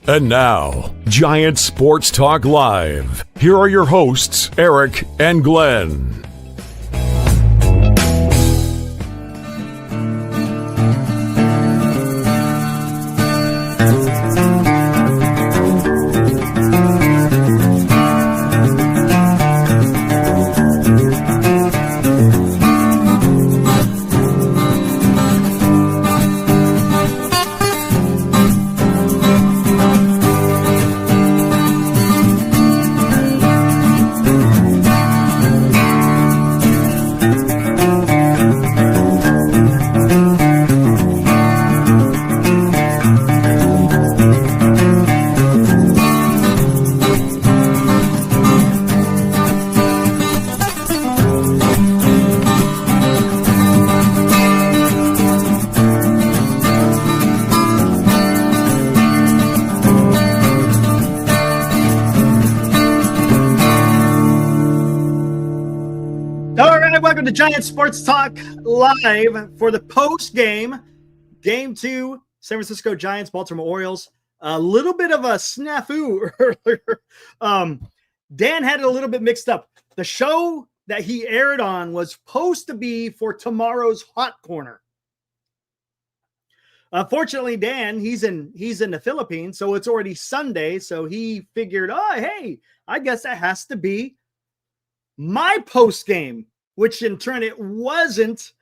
And now, Giants Sports Talk Live. Here are your hosts, Eric and Glenn. Welcome to Giants Sports Talk Live for the post-game. Game 2, San Francisco Giants, Baltimore Orioles. A little bit of a snafu earlier. Dan had it a little bit mixed up. The show that he aired on was supposed to be for tomorrow's Hot Corner. Unfortunately, Dan, he's in the Philippines, so it's already Sunday. So he figured, oh, hey, I guess that has to be my post-game. Which in turn it wasn't.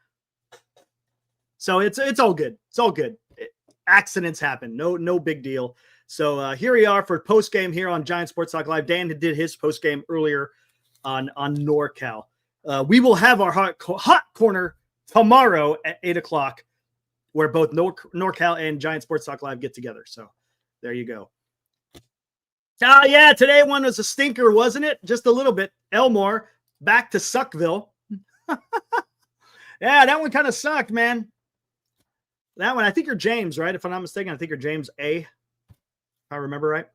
So it's all good. It's all good. Accidents happen. No big deal. So here we are for post game here on Giant Sports Talk Live. Dan did his post game earlier on NorCal. We will have our hot corner tomorrow at 8:00, where both NorCal and Giant Sports Talk Live get together. So there you go. Yeah, today one was a stinker, wasn't it? Just a little bit. Elmore back to Suckville. Yeah, that one kind of sucked, man. That one, I think you're James, right? If I'm not mistaken, I think you're James A. If I remember right.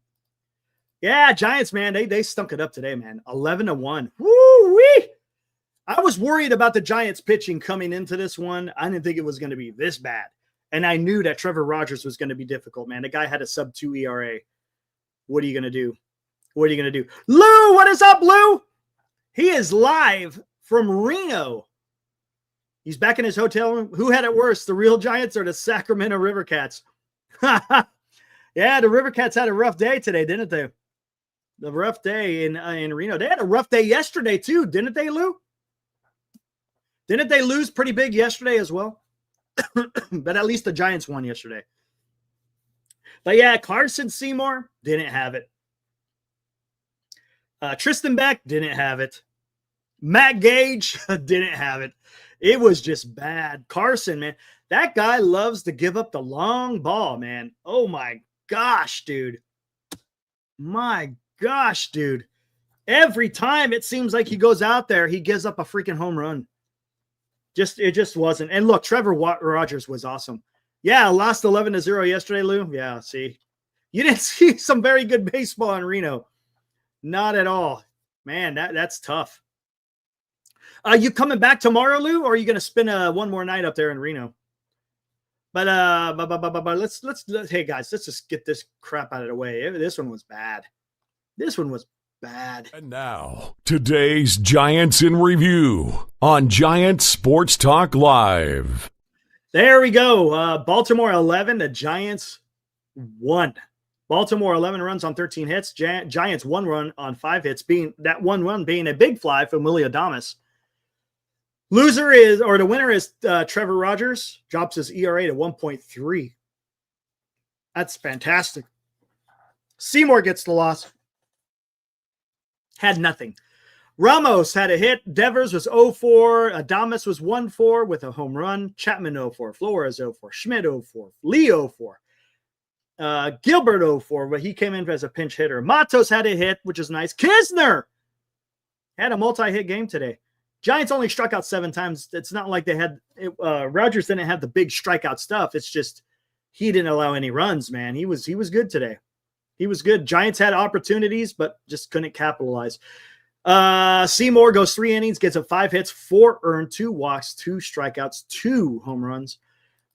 Yeah, Giants, man, they stunk it up today, man. 11-1. Woo-wee! I was worried about the Giants pitching coming into this one. I didn't think it was going to be this bad. And I knew that Trevor Rogers was going to be difficult, man. The guy had a sub-2 ERA. What are you going to do? What are you going to do? Lou, what is up, Lou? He is live from Reno. He's back in his hotel room. Who had it worse, the real Giants or the Sacramento River Cats? Yeah, the River Cats had a rough day today, didn't they? The rough day in Reno. They had a rough day yesterday too, didn't they, Lou? Didn't they lose pretty big yesterday as well? But at least the Giants won yesterday. But yeah, Carson Seymour didn't have it. Tristan Beck didn't have it. Matt Gage didn't have it. It was just bad. Carson, man, that guy loves to give up the long ball, man. Oh, my gosh, dude. My gosh, dude. Every time it seems like he goes out there, he gives up a freaking home run. It just wasn't. And look, Trevor Rogers was awesome. Yeah, lost 11-0 yesterday, Lou. Yeah, see. You didn't see some very good baseball in Reno. Not at all. Man, that's tough. You coming back tomorrow, Lou, or are you going to spend one more night up there in Reno? But let's hey guys, let's just get this crap out of the way. This one was bad. This one was bad. And now, today's Giants in Review on Giant Sports Talk Live. There we go. Baltimore 11, the Giants 1. Baltimore 11 runs on 13 hits. Giants 1 run on 5 hits, being that 1 run being a big fly from Willie Adames. The winner is Trevor Rogers. Drops his ERA to 1.3. That's fantastic. Seymour gets the loss. Had nothing. Ramos had a hit. Devers was 0-4. Adames was 1-4 with a home run. Chapman 0-4. Flores 0-4. Schmidt 0-4. Lee 0-4. Gilbert 0-4, but he came in as a pinch hitter. Matos had a hit, which is nice. Kisner had a multi-hit game today. Giants only struck out 7 times. It's not like they had Rogers didn't have the big strikeout stuff. It's just he didn't allow any runs, man. He was good today. He was good. Giants had opportunities, but just couldn't capitalize. Seymour goes 3 innings, gets up 5 hits, 4 earned, 2 walks, 2 strikeouts, 2 home runs.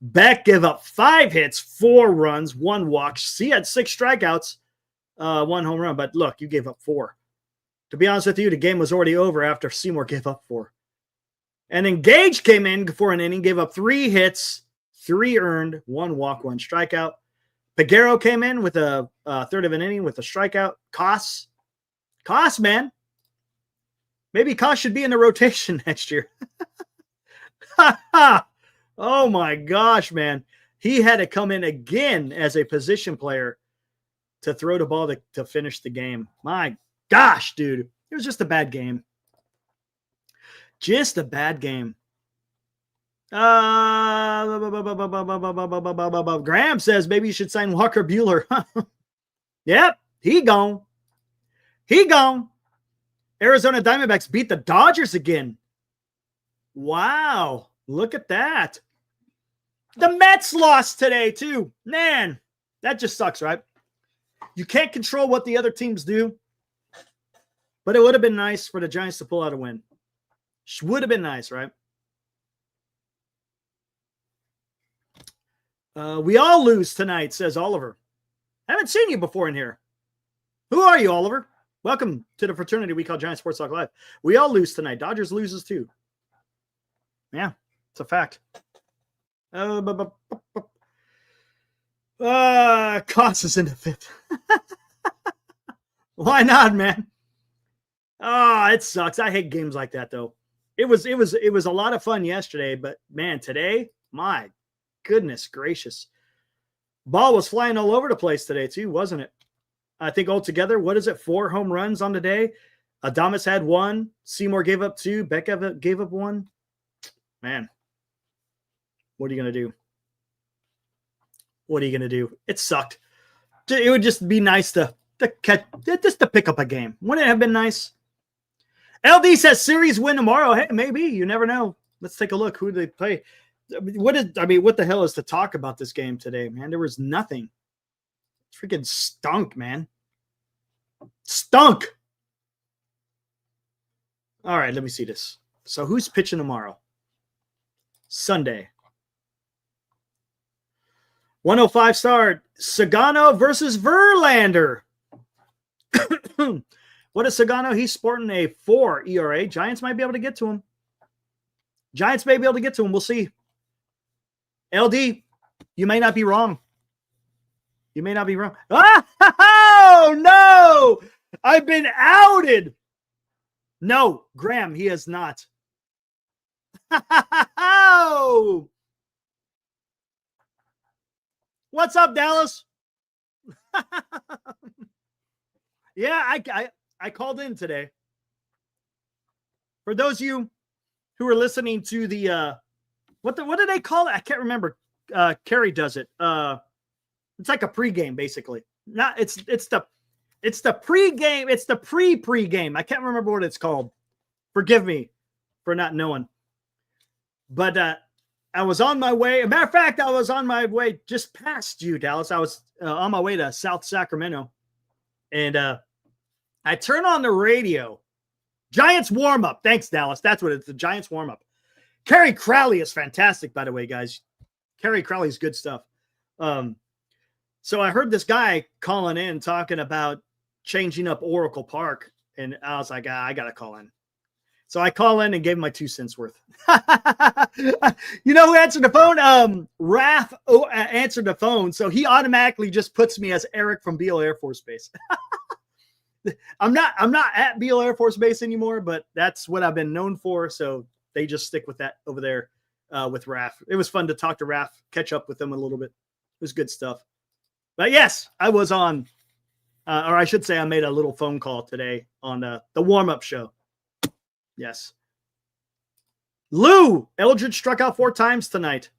Beck gave up 5 hits, 4 runs, 1 walk. He had 6 strikeouts, 1 home run. But look, you gave up 4. To be honest with you, the game was already over after Seymour gave up 4. And then Gage came in for an inning, gave up 3 hits, 3 earned, 1 walk, 1 strikeout. Peguero came in with a third of an inning with a strikeout. Koss, man. Maybe Koss should be in the rotation next year. Oh, my gosh, man. He had to come in again as a position player to throw the ball to finish the game. My gosh, dude. It was just a bad game. Just a bad game. Graham says maybe you should sign Walker Buehler. Yep, he gone. He gone. Arizona Diamondbacks beat the Dodgers again. Wow, look at that. The Mets lost today too. Man, that just sucks, right? You can't control what the other teams do, but it would have been nice for the Giants to pull out a win. Would have been nice, right? We all lose tonight, says Oliver. I haven't seen you before in here. Who are you, Oliver? Welcome to the fraternity we call Giant Sports Talk Live. We all lose tonight. Dodgers loses too. Yeah, it's a fact. Koss is in the 5th. Why not, man? Oh, it sucks. I hate games like that, though. It was a lot of fun yesterday, but man, today, my goodness gracious. Ball was flying all over the place today, too, wasn't it? I think altogether, what is it? 4 home runs on the day. Adames had 1. Seymour gave up 2. Beck gave up 1. Man, what are you going to do? What are you going to do? It sucked. It would just be nice to pick up a game. Wouldn't it have been nice? LD says series win tomorrow. Hey, maybe. You never know. Let's take a look. Who do they play? What the hell is to talk about this game today, man? There was nothing. It freaking stunk, man. Stunk. All right, let me see this. So who's pitching tomorrow? Sunday. 105 start. Sagano versus Verlander. What is Sagano? He's sporting a 4 ERA. Giants might be able to get to him. We'll see. LD, you may not be wrong. Oh, no! I've been outed. No, Graham, he has not. What's up, Dallas? Yeah, I called in today. For those of you who are listening to the what do they call it? I can't remember. Carrie does it. It's like a pregame, basically. It's the pregame. It's the pre-pregame. I can't remember what it's called. Forgive me for not knowing. But I was on my way. As a matter of fact, I was on my way just past you, Dallas. I was on my way to South Sacramento. And I turn on the radio. Giants warm-up. Thanks, Dallas. That's what it's, the Giants warm-up. Kerry Crowley is fantastic, by the way, guys. Kerry Crowley's good stuff. So I heard this guy calling in talking about changing up Oracle Park, and I was like, I got to call in. So I call in and gave him my 2 cents worth. You know who answered the phone? Raph answered the phone, so he automatically just puts me as Eric from Beale Air Force Base. I'm not at Beale Air Force Base anymore, but that's what I've been known for. So they just stick with that over there with Raph. It was fun to talk to Raph, catch up with him a little bit. It was good stuff. But yes, I was on, or I should say I made a little phone call today on the warm-up show. Yes. Lou Eldridge struck out 4 times tonight.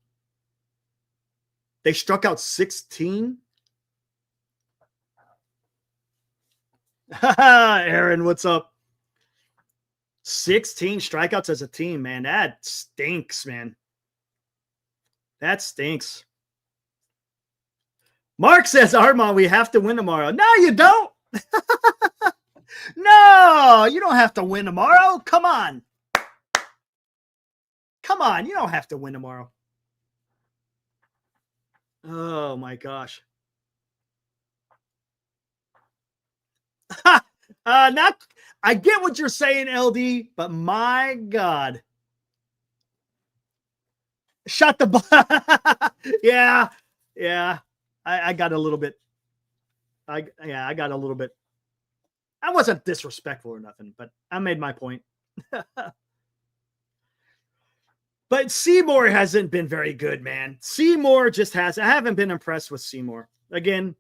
They struck out 16. Aaron, what's up? 16 strikeouts as a team, man. That stinks, man. That stinks. Mark says, Armand, we have to win tomorrow. No, you don't. No, you don't have to win tomorrow. Come on. Come on. You don't have to win tomorrow. Oh my gosh. Not. I get what you're saying, LD, but my God. Shut the yeah. I got a little bit. I got a little bit. I wasn't disrespectful or nothing, but I made my point. But Seymour hasn't been very good, man. Seymour just has. I haven't been impressed with Seymour. Again,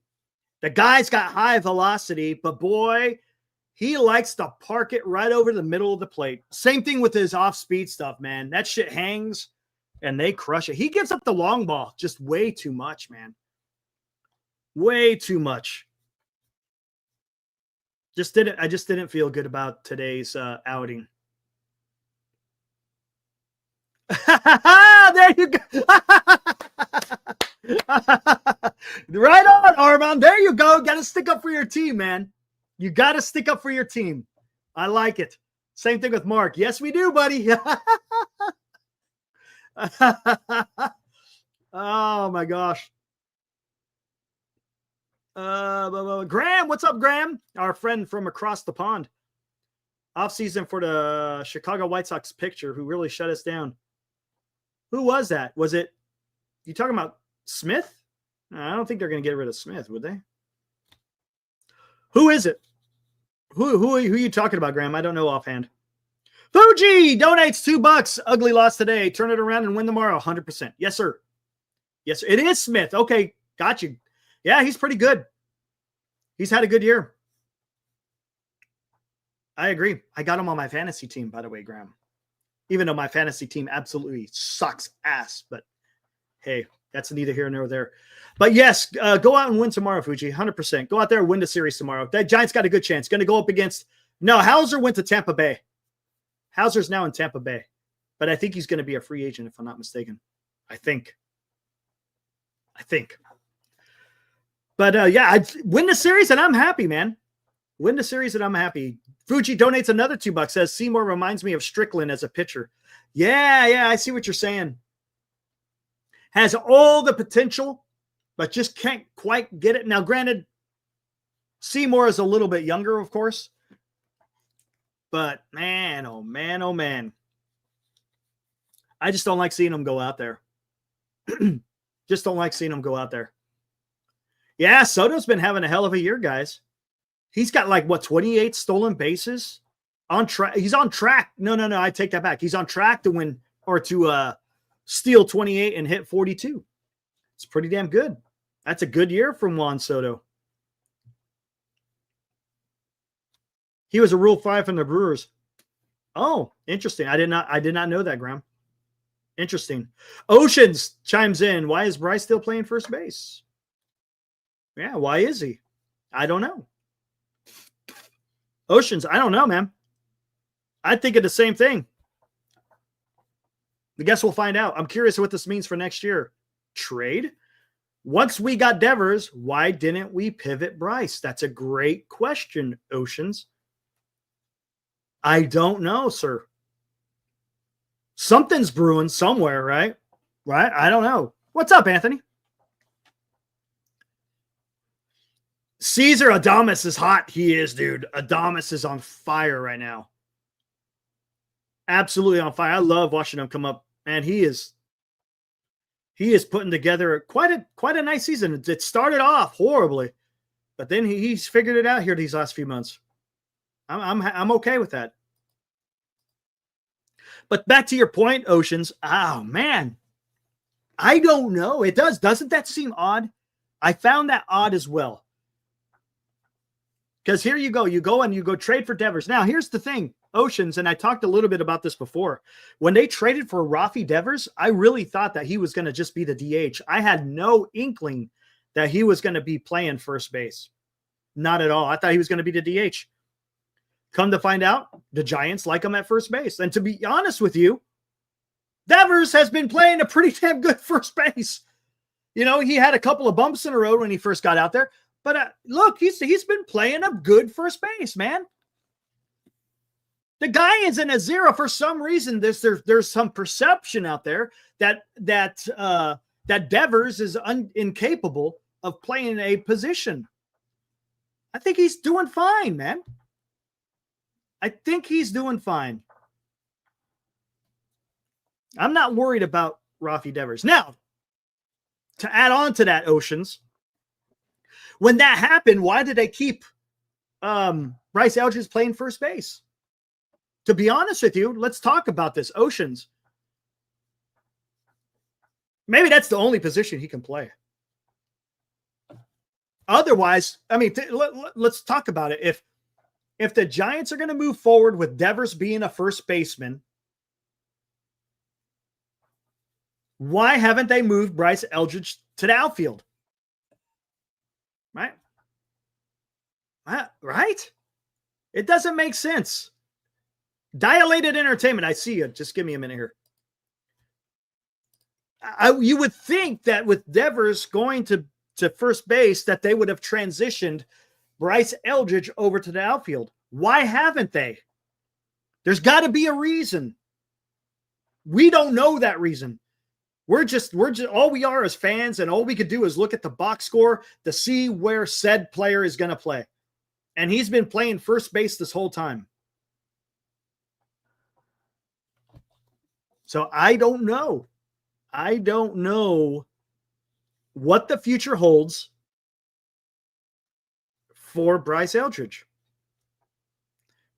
the guy's got high velocity, but boy, he likes to park it right over the middle of the plate. Same thing with his off-speed stuff, man. That shit hangs, and they crush it. He gives up the long ball just way too much, man. Way too much. I just didn't feel good about today's outing. There you go. Right on, Armand. There you go. Got to stick up for your team, man. You got to stick up for your team. I like it. Same thing with Mark. Yes, we do, buddy. Oh my gosh. Graham, what's up, Graham? Our friend from across the pond. Off season for the Chicago White Sox pitcher who really shut us down. Who was that? Was it you talking about Smith? I don't think they're going to get rid of Smith, would they? Who is it? Who are you talking about, Graham? I don't know offhand. Fuji donates $2. Ugly loss today. Turn it around and win tomorrow. 100%. Yes, sir. Yes, sir. It is Smith. Okay, got you. Yeah, he's pretty good. He's had a good year. I agree. I got him on my fantasy team, by the way, Graham. Even though my fantasy team absolutely sucks ass, but hey, that's neither here nor there. But yes, go out and win tomorrow, Fuji. 100%. Go out there and win the series tomorrow. That Giants got a good chance. Going to go up against. No, Hauser went to Tampa Bay. Hauser's now in Tampa Bay, but I think he's going to be a free agent if I'm not mistaken. I think. But yeah, I win the series and I'm happy, man. Win the series and I'm happy. Fuji donates another $2. Says Seymour reminds me of Strickland as a pitcher. Yeah, I see what you're saying. Has all the potential, but just can't quite get it. Now, granted, Seymour is a little bit younger, of course. But man, oh man, oh man. I just don't like seeing him go out there. Just don't like seeing him go out there. Yeah, Soto's been having a hell of a year, guys. He's got 28 stolen bases on track. He's on track. No, I take that back. He's on track to win or to steal 28 and hit 42. It's pretty damn good. That's a good year from Juan Soto. He was a Rule 5 from the Brewers. Oh, interesting. I did not know that, Graham. Interesting. Oceans chimes in. Why is Bryce still playing first base? Yeah, why is he? I don't know. Oceans, I don't know, man. I think of the same thing. I guess we'll find out. I'm curious what this means for next year. Trade? Once we got Devers, why didn't we pivot Bryce? That's a great question, Oceans. I don't know, sir. Something's brewing somewhere, right? Right? I don't know. What's up, Anthony? Caesar Adames is hot. He is, dude. Adames is on fire right now. Absolutely on fire. I love watching him come up. Man, he is putting together quite a nice season. It started off horribly, but then he's figured it out here these last few months. I'm okay with that. But back to your point, Oceans. Oh man, I don't know. It doesn't that seem odd? I found that odd as well. Because here you go and you go trade for Devers. Now, here's the thing, Oceans, and I talked a little bit about this before. When they traded for Rafi Devers, I really thought that he was going to just be the DH. I had no inkling that he was going to be playing first base. Not at all. I thought he was going to be the DH. Come to find out, the Giants like him at first base. And to be honest with you, Devers has been playing a pretty damn good first base. You know, he had a couple of bumps in a row when he first got out there. But look, he's been playing a good first base, man. The guy is in a zero for some reason. There's some perception out there that that Devers is incapable of playing a position. I think he's doing fine, man. I think he's doing fine. I'm not worried about Rafi Devers. Now, to add on to that, Oceans, when that happened, why did they keep Bryce Eldridge playing first base? To be honest with you, let's talk about this. Oceans. Maybe that's the only position he can play. Otherwise, I mean, let's talk about it. If the Giants are going to move forward with Devers being a first baseman, why haven't they moved Bryce Eldridge to the outfield? Right? Right? It doesn't make sense. Dilated Entertainment, I see you. Just give me a minute here. You would think that with Devers going to first base that they would have transitioned Bryce Eldridge over to the outfield. Why haven't they? There's got to be a reason. We don't know that reason. We're just all we are as fans, and all we could do is look at the box score to see where said player is going to play. And he's been playing first base this whole time. So I don't know. I don't know what the future holds for Bryce Eldridge.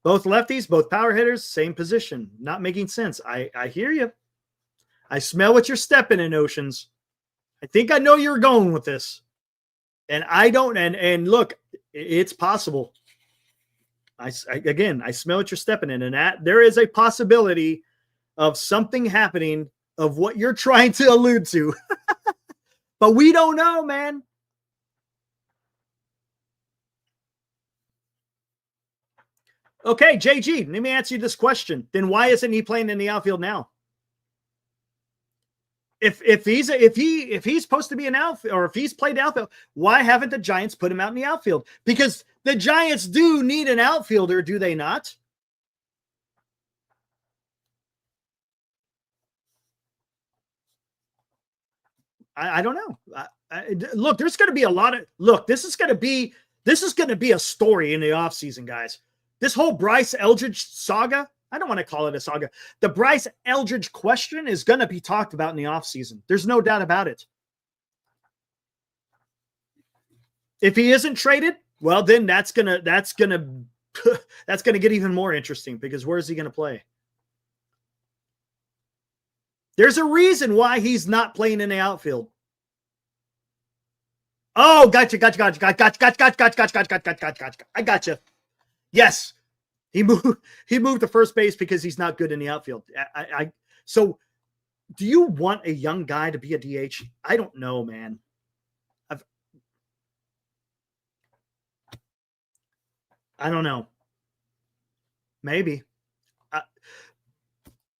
Both lefties, both power hitters, same position. Not making sense. I hear you. I smell what you're stepping in, Oceans. I think I know you're going with this. And I don't, and look, it's possible. I smell what you're stepping in, and that there is a possibility of something happening of what you're trying to allude to. But we don't know, man. Okay, JG, let me answer you this question. Then why isn't he playing in the outfield now? If he's supposed to be an outfield, or if he's played outfield, why haven't the Giants put him out in the outfield? Because the Giants do need an outfielder, do they not? I don't know. Look, there's going to be a lot of this is going to be a story in the offseason, guys. This whole Bryce Eldridge saga, I don't want to call it a saga. The Bryce Eldridge question is going to be talked about in the offseason. There's no doubt about it. If he isn't traded, well, then that's gonna get even more interesting, because where is he going to play? There's a reason why he's not playing in the outfield. Oh, gotcha. I gotcha. Yes, he moved to first base because he's not good in the outfield. So, do you want a young guy to be a DH? I don't know, man. I don't know. Maybe.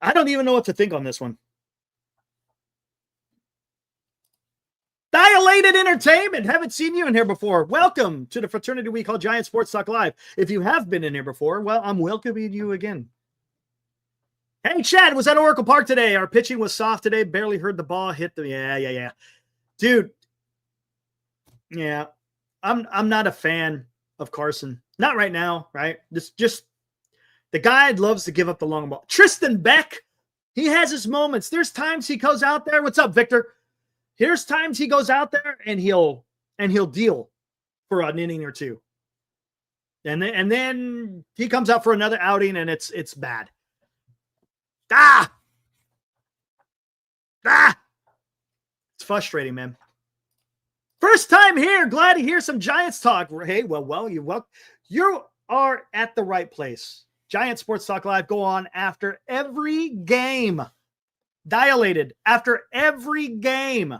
I don't even know what to think on this one. Dilated Entertainment. Haven't seen you in here before. Welcome to the fraternity we call Giant Sports Talk Live. If you have been in here before, well, I'm welcoming you again. Hey, Chad, was at Oracle Park today. Our pitching was soft today. Barely heard the ball hit the. Yeah. Dude. Yeah. I'm not a fan of Carson. Not right now, right? Just the guy loves to give up the long ball. Tristan Beck, he has his moments. There's times he goes out there. What's up, Victor? Here's times he goes out there and he'll deal for an inning or two. And then he comes out for another outing and it's bad. It's frustrating, man. First time here. Glad to hear some Giants talk. Hey, well, you are at the right place. Giant Sports Talk Live go on after every game. Dilated after every game.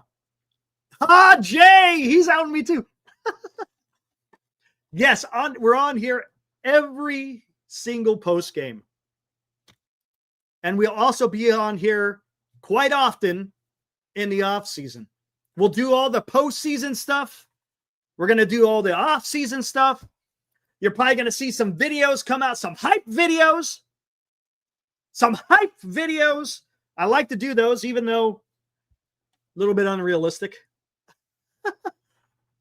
Jay, he's out on me too. Yes, we're on here every single post game. And we'll also be on here quite often in the off season. We'll do all the postseason stuff. We're going to do all the off season stuff. You're probably going to see some videos come out, some hype videos. I like to do those, even though little bit unrealistic,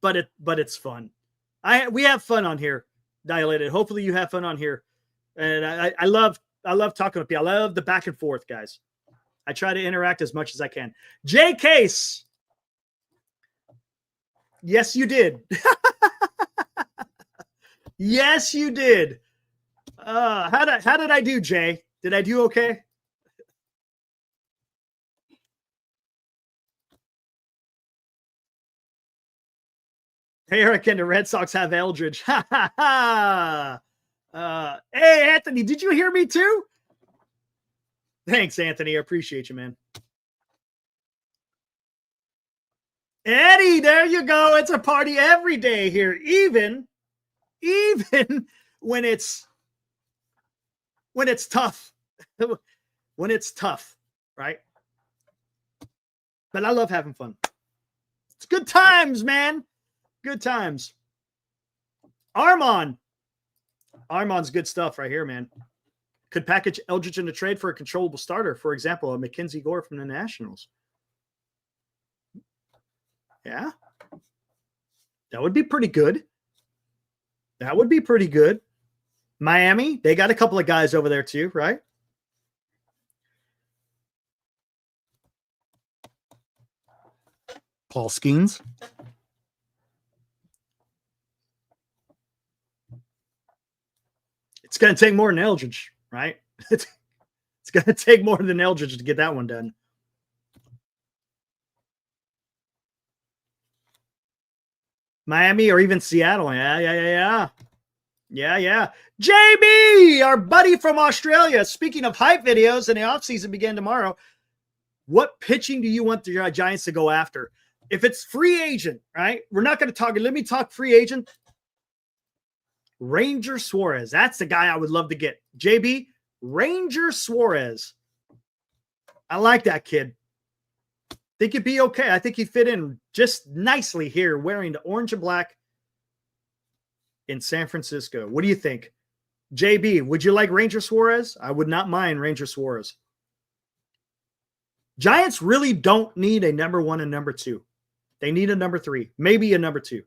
but it's fun. We have fun on here, Dilated. Hopefully you have fun on here. And I love talking with you. I love the back and forth, guys. I try to interact as much as I can. Jay Case. Yes, you did. Yes, you did. How did I do, Jay? Did I do okay? Hey, Eric, and the Red Sox have Eldridge. Hey, Anthony, did you hear me too? Thanks, Anthony. I appreciate you, man. Eddie, there you go. It's a party every day here, even when it's tough. When it's tough, right? But I love having fun. It's good times, man. Good times. Armand's good stuff right here, man. Could package Eldridge in a trade for a controllable starter. For example, a Mackenzie Gore from the Nationals. Yeah. That would be pretty good. That would be pretty good. Miami, they got a couple of guys over there too, right? Paul Skeens. It's going to take more than Eldridge, right? It's going to take more than Eldridge to get that one done. Miami or even Seattle. Yeah. JB, our buddy from Australia. Speaking of hype videos, and the offseason began tomorrow. What pitching do you want the Giants to go after? If it's free agent, right? We're not going to talk. Let me talk free agent. Ranger Suarez. That's the guy I would love to get. JB, Ranger Suarez. I like that kid. Think he'd be okay. I think he'd fit in just nicely here wearing the orange and black in San Francisco. What do you think? JB, would you like Ranger Suarez? I would not mind Ranger Suarez. Giants really don't need a number 1 and number 2. They need a number 3, maybe a number 2.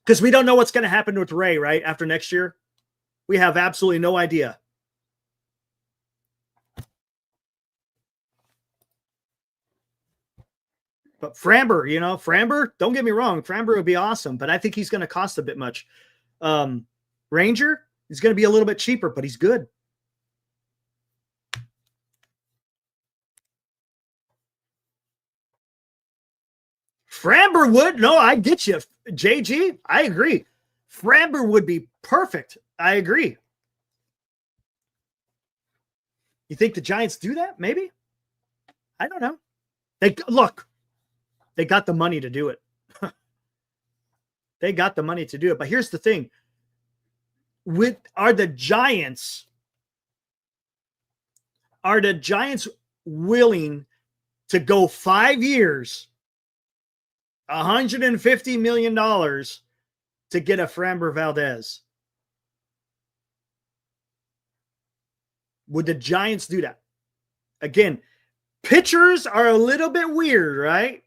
Because we don't know what's going to happen with Ray, right? After next year. We have absolutely no idea. But Framber, don't get me wrong. Framber would be awesome, but I think he's going to cost a bit much. Ranger is going to be a little bit cheaper, but he's good. Framber would. No, I get you. JG, I agree. Framber would be perfect. I agree. You think the Giants do that? Maybe. I don't know. They got the money to do it. They got the money to do it. But here's the thing. Are the Giants willing to go 5 years, $150 million to get a Framber Valdez? Would the Giants do that? Again, pitchers are a little bit weird, right?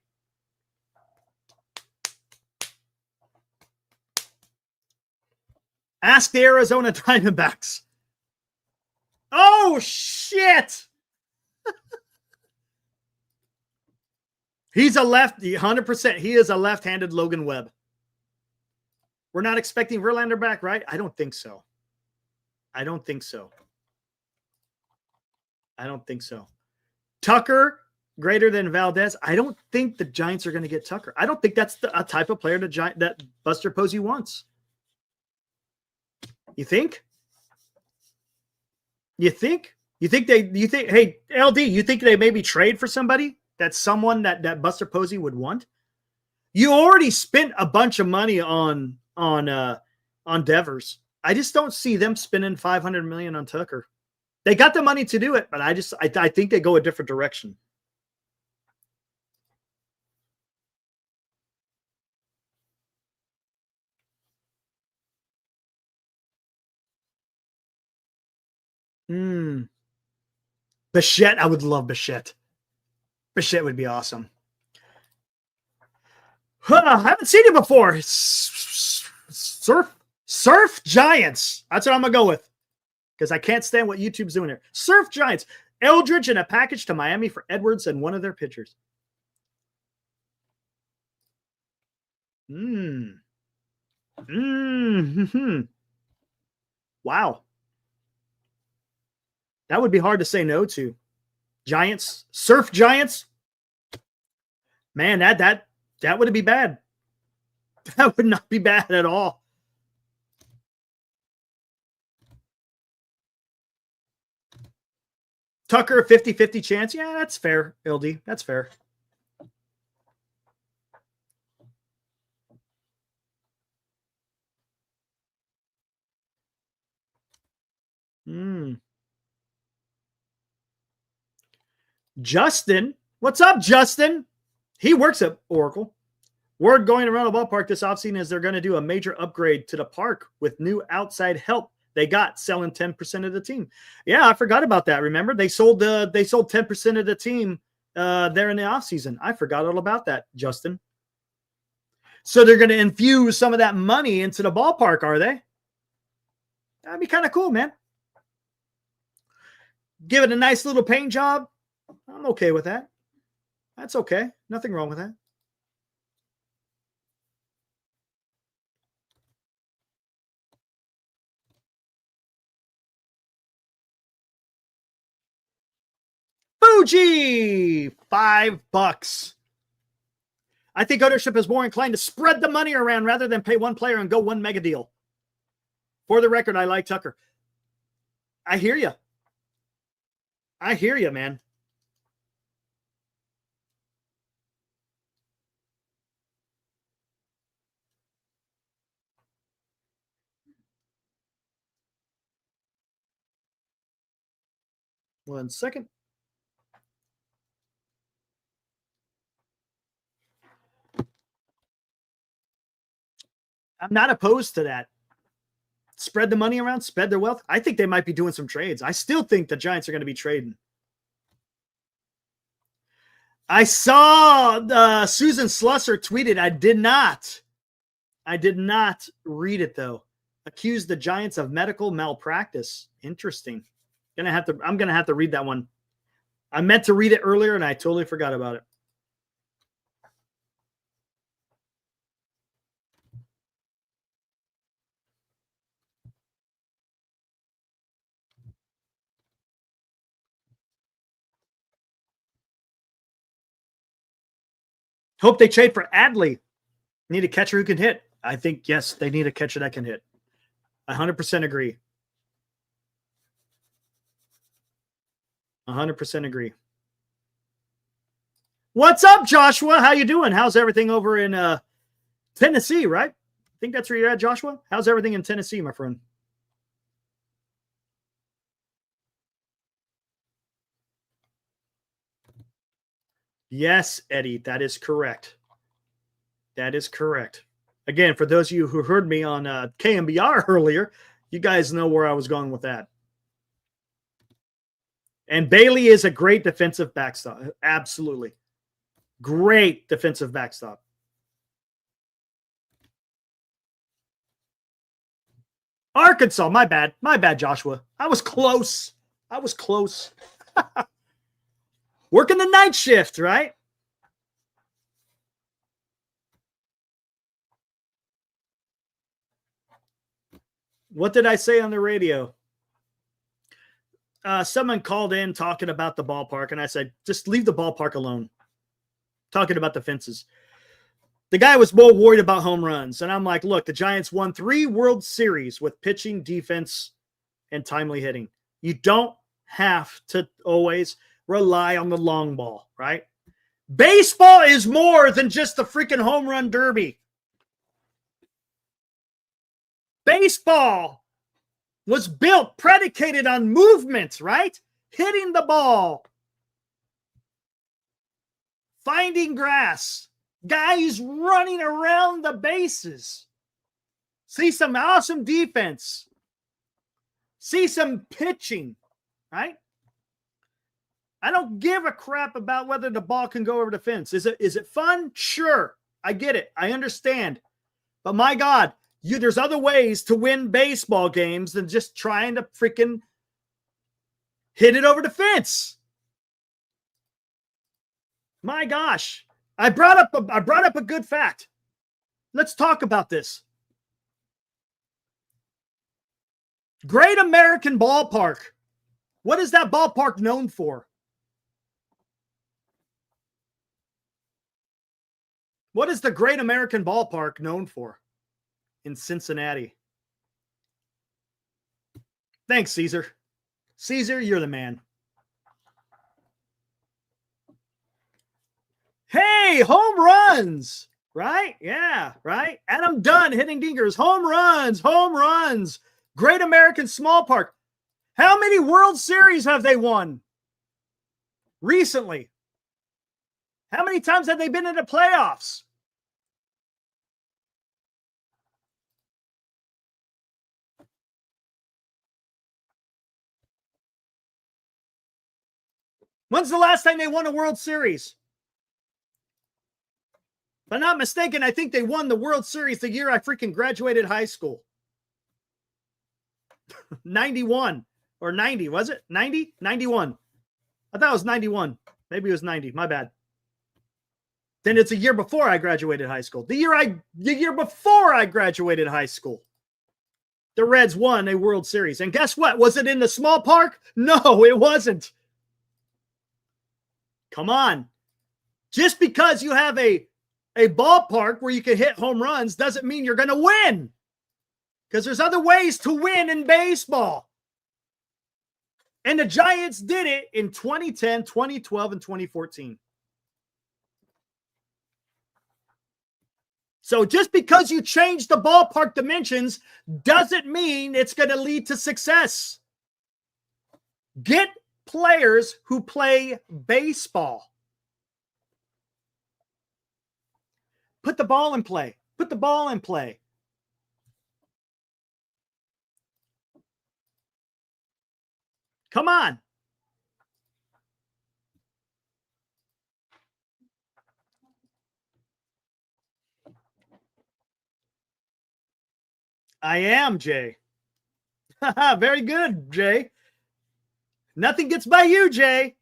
Ask the Arizona Diamondbacks. Oh, shit. He's a lefty, 100%. He is a left-handed Logan Webb. We're not expecting Verlander back, right? I don't think so. Tucker, greater than Valdez. I don't think the Giants are going to get Tucker. I don't think that's a type of player that Buster Posey wants. You think? Hey, LD, you think they maybe trade for somebody? That's someone that Buster Posey would want? You already spent a bunch of money on Devers. I just don't see them spending $500 million on Tucker. They got the money to do it, but I think they go a different direction. Bichette, I would love Bichette. Bichette would be awesome. I haven't seen it before. Surf Giants. That's what I'm going to go with. Because I can't stand what YouTube's doing here. Surf Giants. Eldridge in a package to Miami for Edwards and one of their pitchers. Wow. That would be hard to say no to. Giants. Surf Giants. Man, that wouldn't be bad. That would not be bad at all. Tucker, 50-50 chance. Yeah, that's fair, LD. That's fair. Justin. What's up, Justin? He works at Oracle. Word going around the ballpark this offseason is they're going to do a major upgrade to the park with new outside help they got selling 10% of the team. Yeah, I forgot about that. Remember, they sold 10% of the team there in the offseason. I forgot all about that, Justin. So they're going to infuse some of that money into the ballpark, are they? That'd be kind of cool, man. Give it a nice little paint job. I'm okay with that. That's okay. Nothing wrong with that. Fuji, $5. I think ownership is more inclined to spread the money around rather than pay one player and go one mega deal. For the record, I like Tucker. I hear you. I hear you, man. One second. I'm not opposed to that. Spread the money around, spread their wealth. I think they might be doing some trades. I still think the Giants are going to be trading. I saw Susan Slusser tweeted. I did not read it, though. Accused the Giants of medical malpractice. Interesting. I'm going to have to read that one. I meant to read it earlier, and I totally forgot about it. Hope they trade for Adley. Need a catcher who can hit. I think, yes, they need a catcher that can hit. 100% agree. 100% agree. What's up, Joshua? How you doing? How's everything over in Tennessee, right? I think that's where you're at, Joshua. How's everything in Tennessee, my friend? Yes, Eddie, that is correct. That is correct. Again, for those of you who heard me on KMBR earlier, you guys know where I was going with that. And Bailey is a great defensive backstop. Absolutely. Great defensive backstop. Arkansas, my bad. My bad, Joshua. I was close. Working the night shift, right? What did I say on the radio? Someone called in talking about the ballpark, and I said, just leave the ballpark alone. Talking about the fences. The guy was more worried about home runs. And I'm like, look, the Giants won 3 World Series with pitching, defense, and timely hitting. You don't have to always rely on the long ball, right? Baseball is more than just the freaking home run derby. Baseball was built, predicated on movement, right? Hitting the ball, finding grass, guys running around the bases. See some awesome defense. See some pitching, right? I don't give a crap about whether the ball can go over the fence. Is it fun? Sure. I get it. I understand. But my God, there's other ways to win baseball games than just trying to freaking hit it over the fence. My gosh. I brought up a good fact. Let's talk about this. Great American Ballpark. What is that ballpark known for? What is the Great American Ballpark known for in Cincinnati? Thanks, Caesar. Caesar, you're the man. Hey, home runs, right? Yeah, right. Adam Dunn hitting dingers. Home runs, home runs. Great American Small Park. How many World Series have they won recently? How many times have they been in the playoffs? When's the last time they won a World Series? If I'm not mistaken, I think they won the World Series the year I freaking graduated high school. 91 or 90, was it? 90? 91. I thought it was 91. Maybe it was 90. My bad. Then it's a year before I graduated high school. The year before I graduated high school, the Reds won a World Series. And guess what? Was it in the small park? No, it wasn't. Come on. Just because you have a ballpark where you can hit home runs doesn't mean you're going to win. Because there's other ways to win in baseball. And the Giants did it in 2010, 2012, and 2014. So just because you change the ballpark dimensions doesn't mean it's going to lead to success. Get players who play baseball. Put the ball in play. Put the ball in play. Come on. I am, Jay. Very good, Jay. Nothing gets by you, Jay.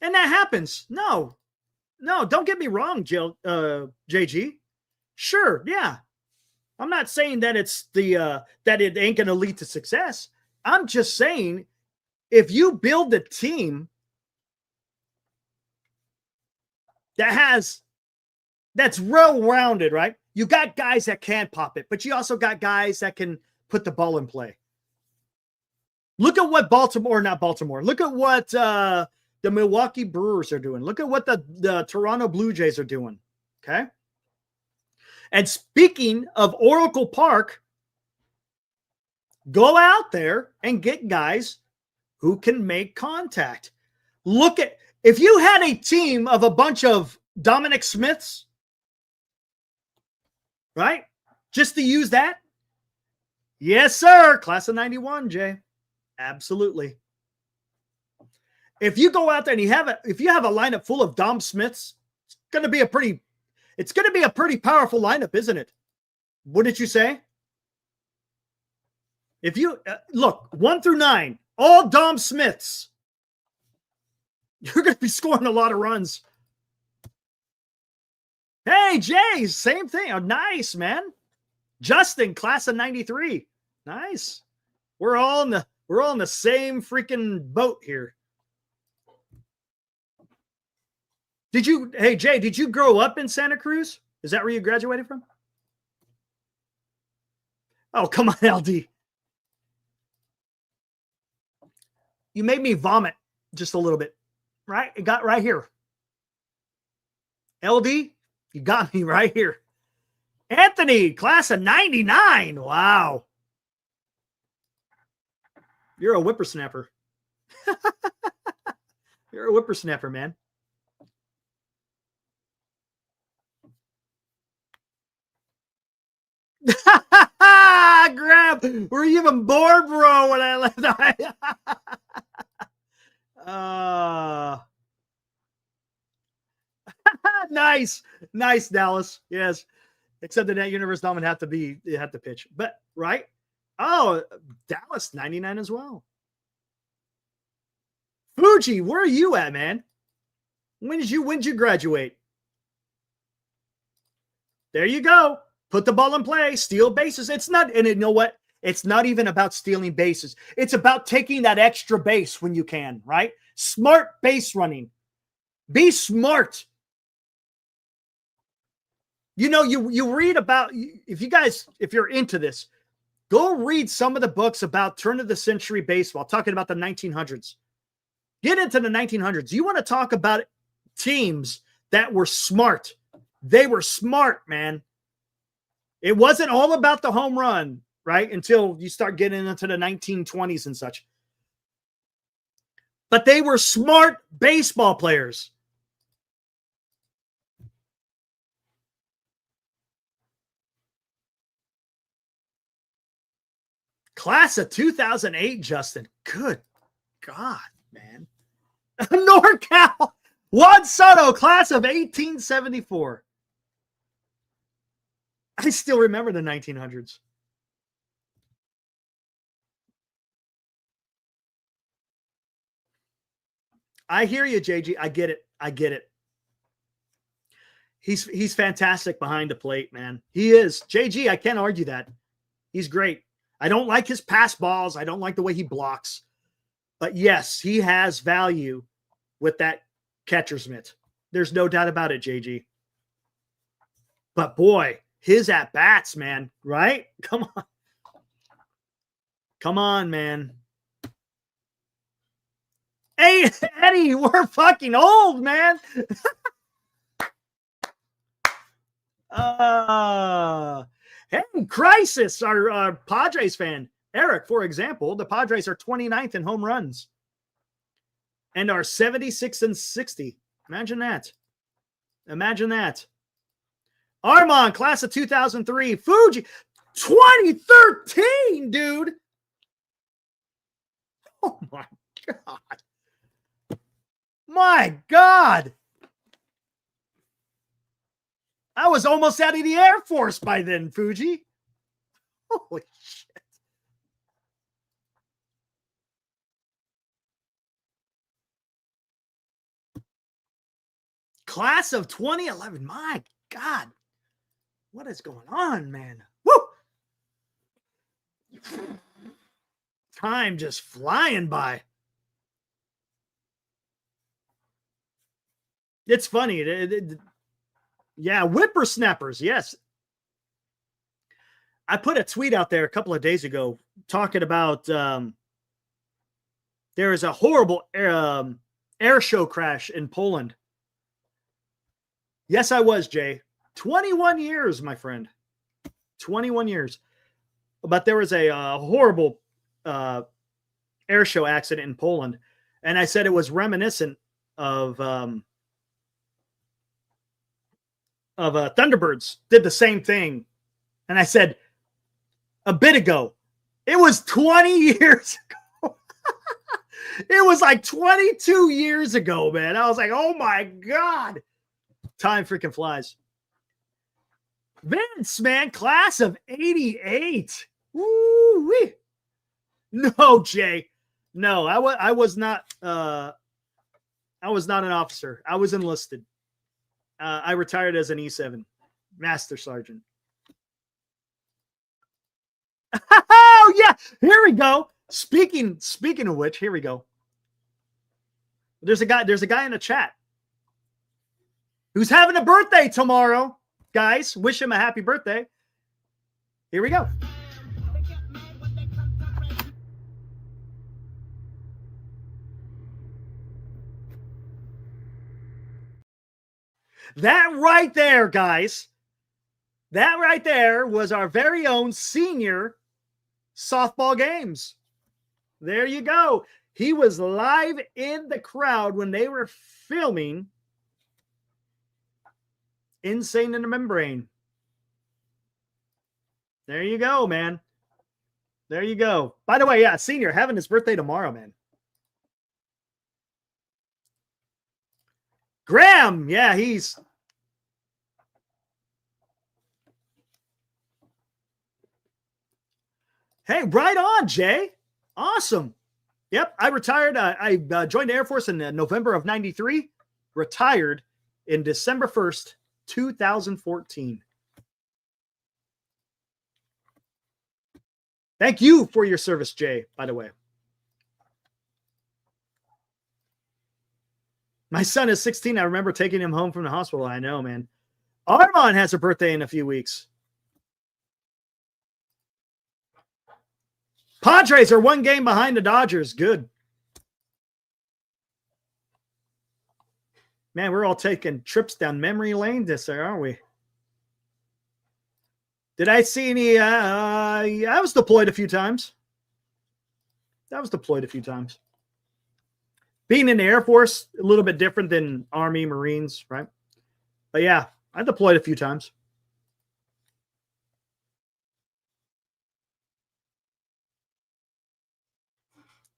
And that happens. No, don't get me wrong, JG. Sure, yeah. I'm not saying that it's that it ain't going to lead to success. I'm just saying if you build a team that's well-rounded, right? You got guys that can pop it, but you also got guys that can put the ball in play. Look at what Look at what the Milwaukee Brewers are doing. Look at what the Toronto Blue Jays are doing. Okay. And speaking of Oracle Park, go out there and get guys who can make contact. Look at, if you had a team of a bunch of Dominic Smiths, right? Just to use that. Yes, sir. Class of 91, Jay. Absolutely. If you go out there and if you have a lineup full of Dom Smiths, it's going to be a pretty powerful lineup, isn't it? Wouldn't you say? If you look 1 through 9, all Dom Smiths, you're going to be scoring a lot of runs. Hey, Jay, same thing. Oh, nice, man. Justin, class of 93. Nice. We're all in the same freaking boat here. Hey, Jay, did you grow up in Santa Cruz? Is that where you graduated from? Oh, come on, LD. You made me vomit just a little bit, right? It got right here. LD, you got me right here. Anthony, class of 99. Wow. You're a whippersnapper. You're a whippersnapper, man. Grab. Were you even bored, bro, when I left? Nice. Nice, Dallas. Yes. Except in that universe, Dom would have to pitch. But, right? Oh, Dallas, 99 as well. Fuji, where are you at, man? When did you graduate? There you go. Put the ball in play, steal bases. It's not, and you know what? It's not even about stealing bases. It's about taking that extra base when you can, right? Smart base running. Be smart. You know, you read about, if you're into this, go read some of the books about turn of the century baseball, talking about the 1900s. Get into the 1900s. You want to talk about teams that were smart. They were smart, man. It wasn't all about the home run, right? Until you start getting into the 1920s and such. But they were smart baseball players. Class of 2008, Justin. Good God, man. NorCal. Juan Soto, class of 1874. I still remember the 1900s. I hear you, JG. I get it. He's fantastic behind the plate, man. He is. JG, I can't argue that. He's great. I don't like his pass balls. I don't like the way he blocks. But yes, he has value with that catcher's mitt. There's no doubt about it, JG. But boy, his at-bats, man, right? Come on. Come on, man. Hey, Eddie, we're fucking old, man. Hey, Crisis, our Padres fan. Eric, for example, the Padres are 29th in home runs and are 76 and 60. Imagine that. Imagine that. Armand, class of 2003. Fuji, 2013, dude. Oh, my God. My God. I was almost out of the Air Force by then, Fuji. Holy shit. Class of 2011. My God. What is going on, man? Woo! Time just flying by. It's funny. Yeah, whippersnappers. Yes. I put a tweet out there a couple of days ago talking about there is a horrible air show crash in Poland. Yes, I was, Jay. 21 years, my friend. 21 years. But there was a horrible air show accident in Poland. And I said it was reminiscent of Thunderbirds did the same thing. And I said a bit ago, it was 20 years ago. It was like 22 years ago, man. I was like, oh my God. Time freaking flies. Vince, man, class of 88. Woo-wee. No, Jay. No, I was not an officer. I was enlisted. I retired as an E7, Master Sergeant. Oh yeah, here we go. Speaking of which, here we go. There's a guy in the chat who's having a birthday tomorrow. Guys, wish him a happy birthday. Here we go. That right there, guys. That right there was our very own senior softball games. There you go. He was live in the crowd when they were filming Insane in the Membrane. There you go, man. There you go. By the way, yeah, Senior having his birthday tomorrow, man. Graham, yeah, he's... Hey, right on, Jay. Awesome. Yep, I retired. I joined the Air Force in November of 93, retired in December 1st, 2014. Thank you for your service, Jay, by the way. My son is 16. I remember taking him home from the hospital. I know, man. Armand has a birthday in a few weeks. Padres are one game behind the Dodgers. Good. Man, we're all taking trips down memory lane this year, aren't we? Did I see any? I was deployed a few times. Being in the Air Force, a little bit different than Army, Marines, right? But yeah, I deployed a few times.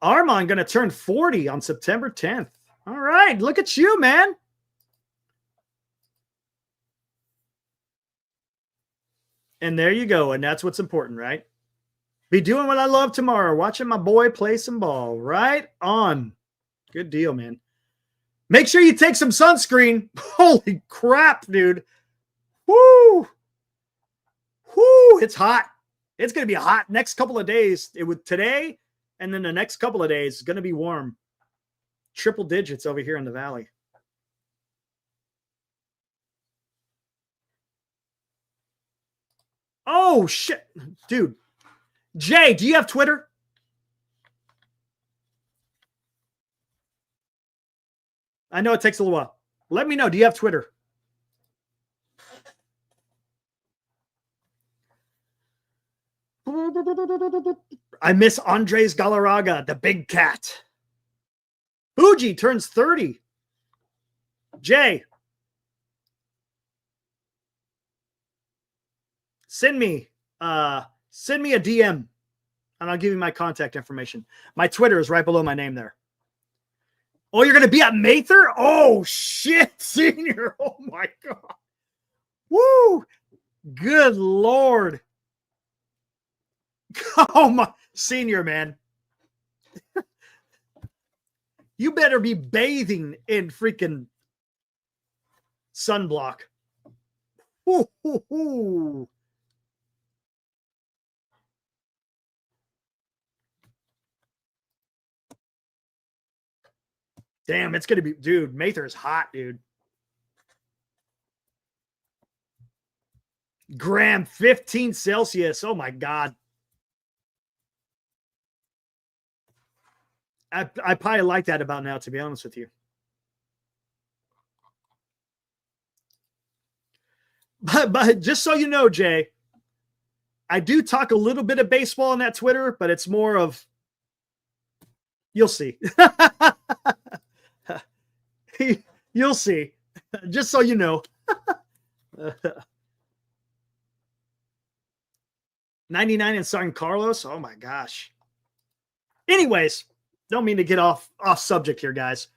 Armand going to turn 40 on September 10th. All right, look at you, man. And there you go. And that's what's important, right? Be doing what I love tomorrow, watching my boy play some ball. Right on. Good deal, man. Make sure you take some sunscreen. Holy crap, dude. Woo. Woo. It's hot. It's going to be hot next couple of days. It would today, and then the next couple of days is going to be warm. Triple digits over here in the valley. Oh, shit. Dude. Jay, do you have Twitter? I know it takes a little while. Let me know. Do you have Twitter? I miss Andres Galarraga, the big cat. Fuji turns 30. Jay. Send me a DM and I'll give you my contact information. My Twitter is right below my name there. Oh, you're going to be at Mather? Oh, shit, Senior. Oh, my God. Woo. Good Lord. Oh, my. Senior, man. You better be bathing in freaking sunblock. Ooh, ooh, ooh. Damn, it's going to be, dude, Mather is hot, dude. Graham, 15 Celsius. Oh, my God. I probably like that about now, to be honest with you. But just so you know, Jay, I do talk a little bit of baseball on that Twitter, but it's more of, you'll see. You'll see. Just so you know. 99 in San Carlos. Oh my gosh. Anyways, don't mean to get off subject here, guys.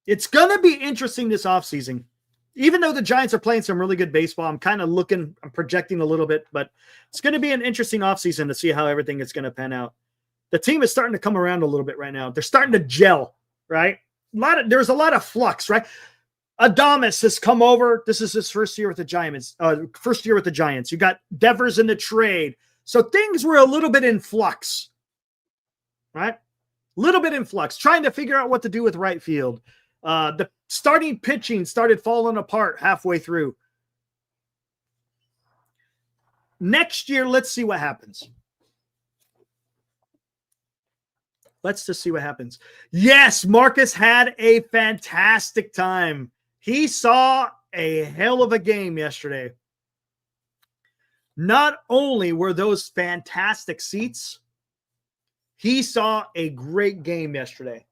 It's going to be interesting this offseason. Even though the Giants are playing some really good baseball, I'm kind of I'm projecting a little bit, but it's going to be an interesting offseason to see how everything is going to pan out. The team is starting to come around a little bit right now. They're starting to gel, right? There's a lot of flux, right? Adames has come over. This is his first year with the Giants. You got Devers in the trade. So things were a little bit in flux, right? A little bit in flux, trying to figure out what to do with right field. The starting pitching started falling apart halfway through. Next year, let's see what happens. Let's just see what happens. Yes, Marcus had a fantastic time. He saw a hell of a game yesterday. Not only were those fantastic seats, He saw a great game yesterday.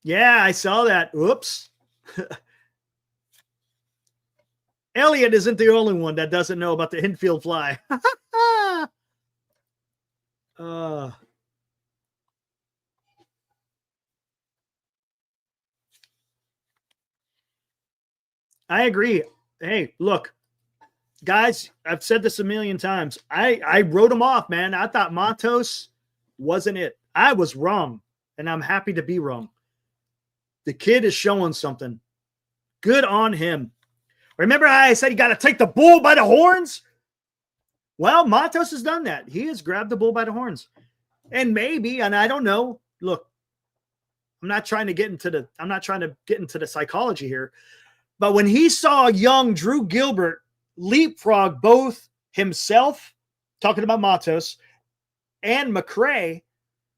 Yeah, I saw that. Oops. Elliot isn't the only one that doesn't know about the infield fly. I agree. Hey, look, guys, I've said this a million times. I wrote him off, man. I thought Matos wasn't it. I was wrong, and I'm happy to be wrong. The kid is showing something. Good on him. Remember how I said you got to take the bull by the horns? Well, Matos has done that. He has grabbed the bull by the horns. And maybe, and I don't know, look, I'm not trying to get into the psychology here, but when he saw young Drew Gilbert leapfrog both himself, talking about Matos, and McRae,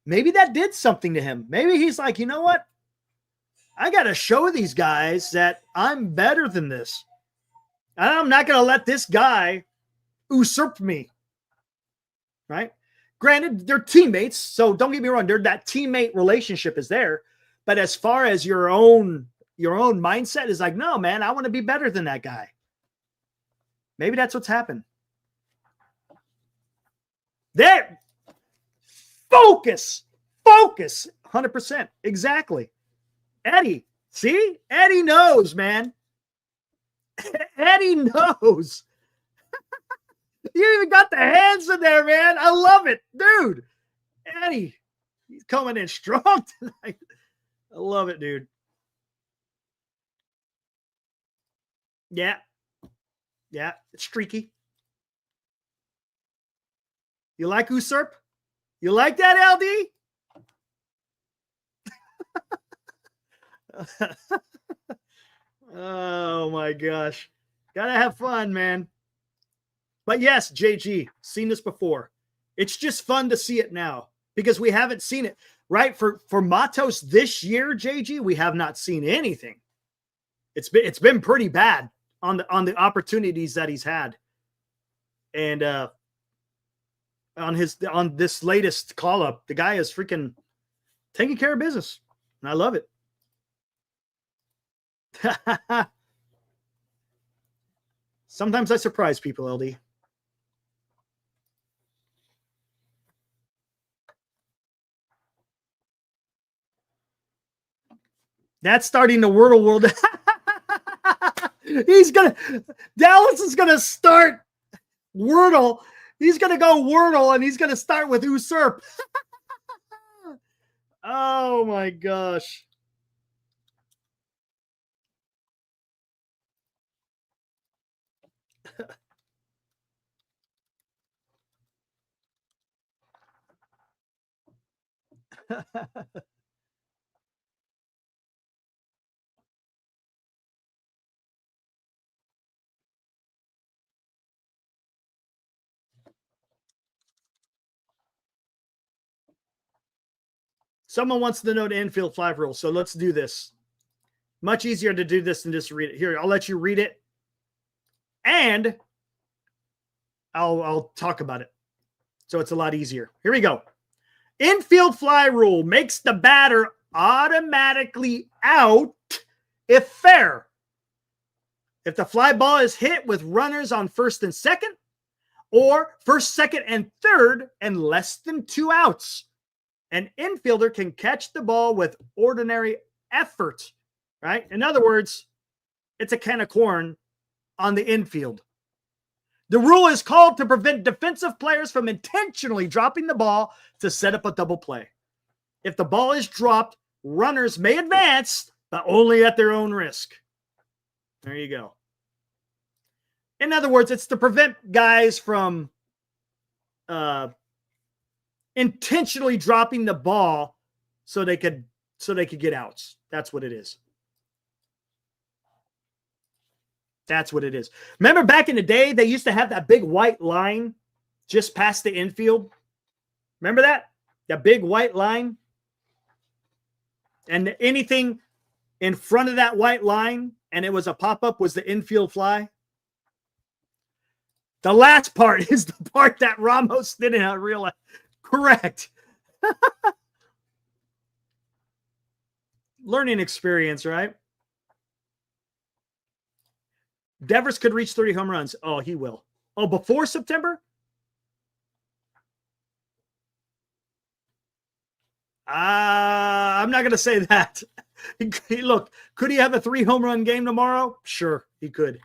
maybe that did something to him. Maybe he's like, you know what? I got to show these guys that I'm better than this. I'm not going to let this guy usurp me. Right? Granted, they're teammates, so don't get me wrong. That teammate relationship is there. But as far as your own mindset is like, no, man, I want to be better than that guy. Maybe that's what's happened. There. Focus. 100%. Exactly. Eddie. See? Eddie knows, man. Eddie knows. You even got the hands in there, man. I love it. Dude. Eddie. He's coming in strong tonight. I love it, dude. Yeah. Yeah. It's streaky. You like usurp? You like that, LD? Oh, my gosh. Gotta have fun, man. But yes, JG, seen this before. It's just fun to see it now because we haven't seen it, right? For Matos this year, JG, we have not seen anything. It's been pretty bad on the opportunities that he's had. And on this latest call up, the guy is freaking taking care of business. And I love it. Sometimes I surprise people, LD. That's starting the Wordle world. Dallas is going to start Wordle. He's going to go Wordle and he's going to start with usurp. Oh my gosh. Someone wants to know the infield fly rule, so let's do this. Much easier to do this than just read it. Here, I'll let you read it, and I'll talk about it. So it's a lot easier. Here we go. Infield fly rule makes the batter automatically out if fair. If the fly ball is hit with runners on first and second, or first, second, and third, and less than 2 outs. An infielder can catch the ball with ordinary effort, right? In other words, it's a can of corn on the infield. The rule is called to prevent defensive players from intentionally dropping the ball to set up a double play. If the ball is dropped, runners may advance, but only at their own risk. There you go. In other words, it's to prevent guys from intentionally dropping the ball so they could get outs. That's what it is. That's what it is. Remember back in the day, they used to have that big white line just past the infield? Remember that? That big white line? And anything in front of that white line and it was a pop-up, was the infield fly. The last part is the part that Ramos didn't realize. Correct. Learning experience, right? Devers could reach 30 home runs. Oh, he will. Oh, before September? I'm not going to say that. Look, could he have a 3 home run game tomorrow? Sure, he could.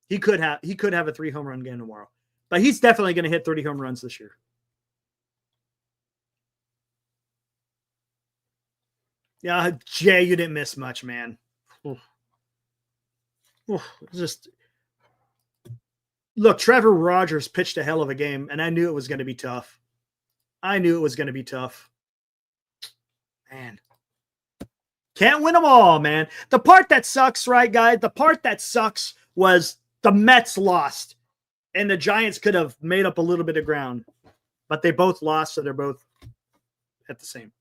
He could have a 3 home run game tomorrow. But he's definitely going to hit 30 home runs this year. Yeah, Jay, you didn't miss much, man. Just look, Trevor Rogers pitched a hell of a game, and I knew it was going to be tough. Man. Can't win them all, man. The part that sucks, right, guys? The part that sucks was the Mets lost, and the Giants could have made up a little bit of ground. But they both lost, so they're both at the same.